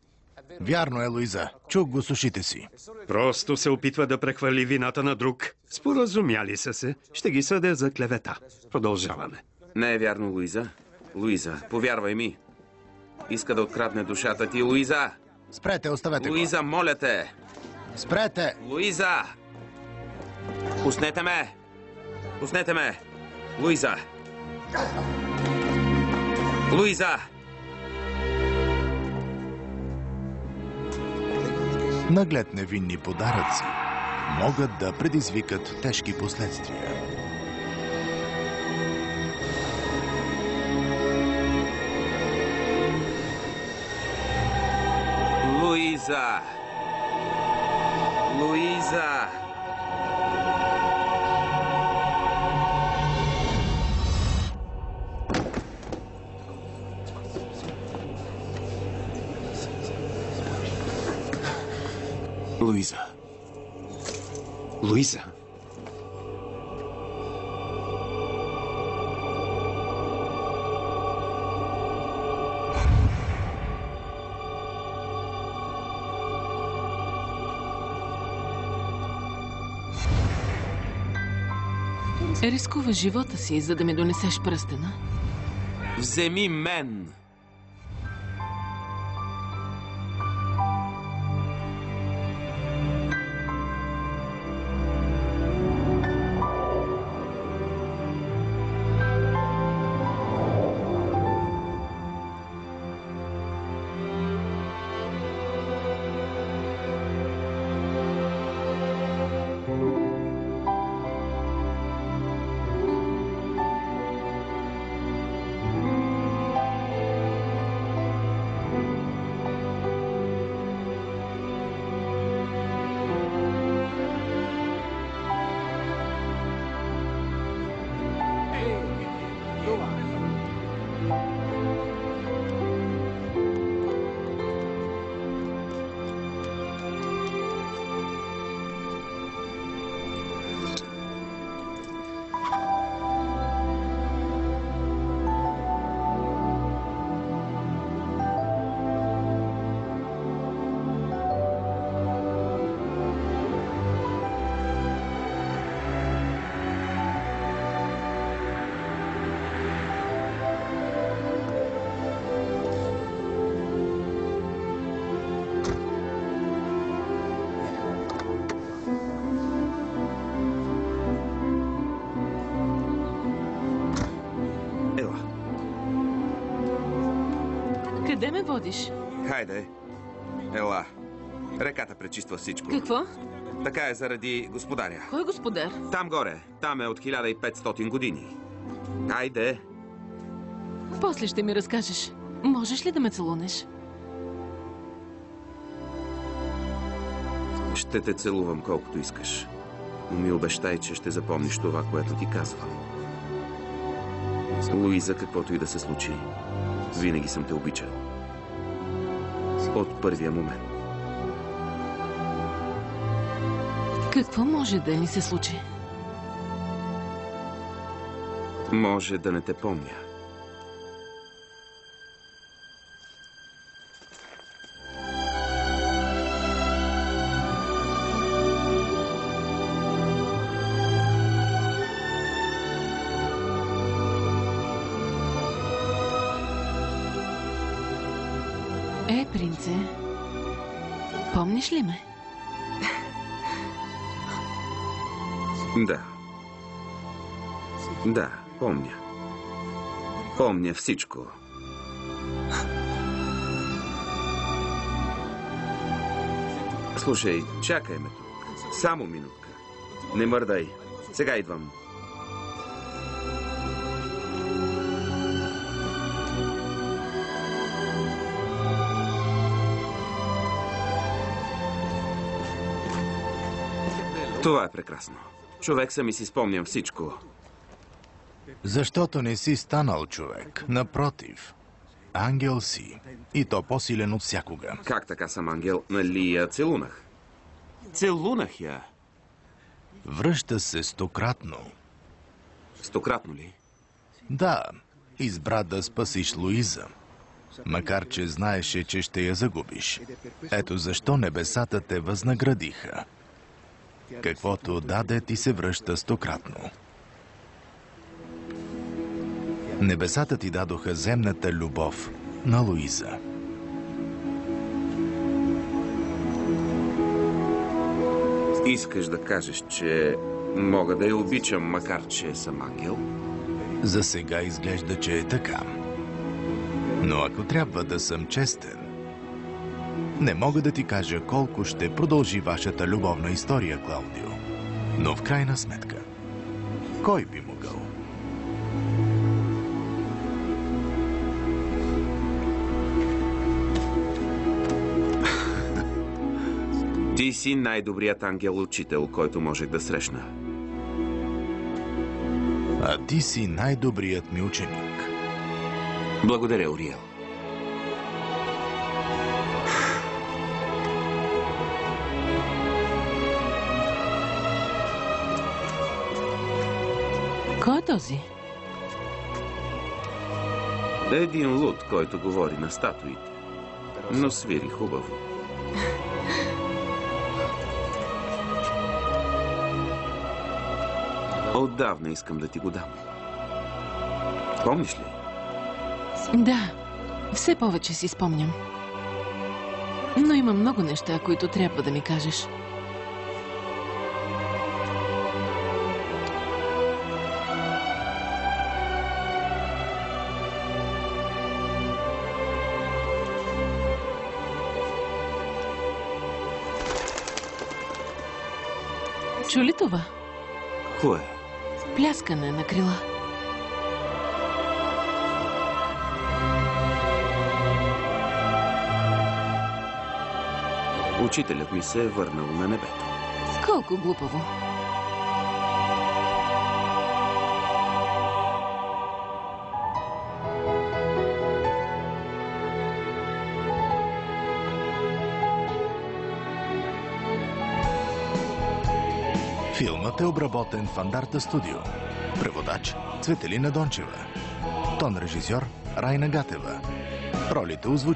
Вярно е, Луиза. Чух го с ушите си. Просто се опитва да прехвърли вината на друг. Споразумяли са се. Ще ги съдя за клевета. Продължаваме. Не е вярно, Луиза. Луиза, повярвай ми. Иска да открадне душата ти, Луиза. Спрете, оставете го. Луиза, моля те. Спрете! Луиза! Пуснете ме! Пуснете ме! Луиза! Луиза! Наглед невинни подаръци могат да предизвикат тежки последствия. Луиза! Луиза! Луиза. Луиза. Рискува живота си, за да ми донесеш пръстена. Вземи мен! Къде ме водиш? Хайде, ела. Реката пречиства всичко. Какво? Така е заради господаря. Кой господар? Там горе. Там е от 1500 години. Хайде. После ще ми разкажеш. Можеш ли да ме целунеш? Ще те целувам колкото искаш. Но ми обещай, че ще запомниш това, което ти казвам. Луиза, каквото и да се случи, винаги съм те обичал. От първия момент. Какво може да ни се случи? Може да не те помня. Принце, помниш ли ме? Да. Да, помня. Помня всичко. Слушай, чакай ме тук. Само минутка. Не мърдай. Сега идвам. Това е прекрасно. Човек съм и си спомням всичко. Защото не си станал човек. Напротив. Ангел си. И то по-силен от всякога. Как така съм ангел? Нали я целунах? Целунах я. Връща се стократно. Стократно ли? Да, избра да спасиш Луиза. Макар че знаеше, че ще я загубиш. Ето защо небесата те възнаградиха. Каквото даде, ти се връща стократно. Небесата ти дадоха земната любов на Луиза. Искаш да кажеш, че мога да я обичам, макар че съм ангел? За сега изглежда, че е така. Но ако трябва да съм честен, не мога да ти кажа колко ще продължи вашата любовна история, Клаудио. Но в крайна сметка, кой би могъл? Ти си най-добрият ангел-учител, който можех да срещна. А ти си най-добрият ми ученик. Благодаря, Уриел. Кой е този? Един луд, който говори на статуите. Но свири хубаво. Отдавна искам да ти го дам. Помниш ли? Да, все повече си спомням. Но има много неща, които трябва да ми кажеш. Чу ли това? Кое? Пляскане на крила. Учителят ми се е върнал на небето. Колко глупаво. Филмът е обработен в Андарта Студио. Преводач Цветелина Дончева. Тон режисьор Райна Гатева. Ролите озвучени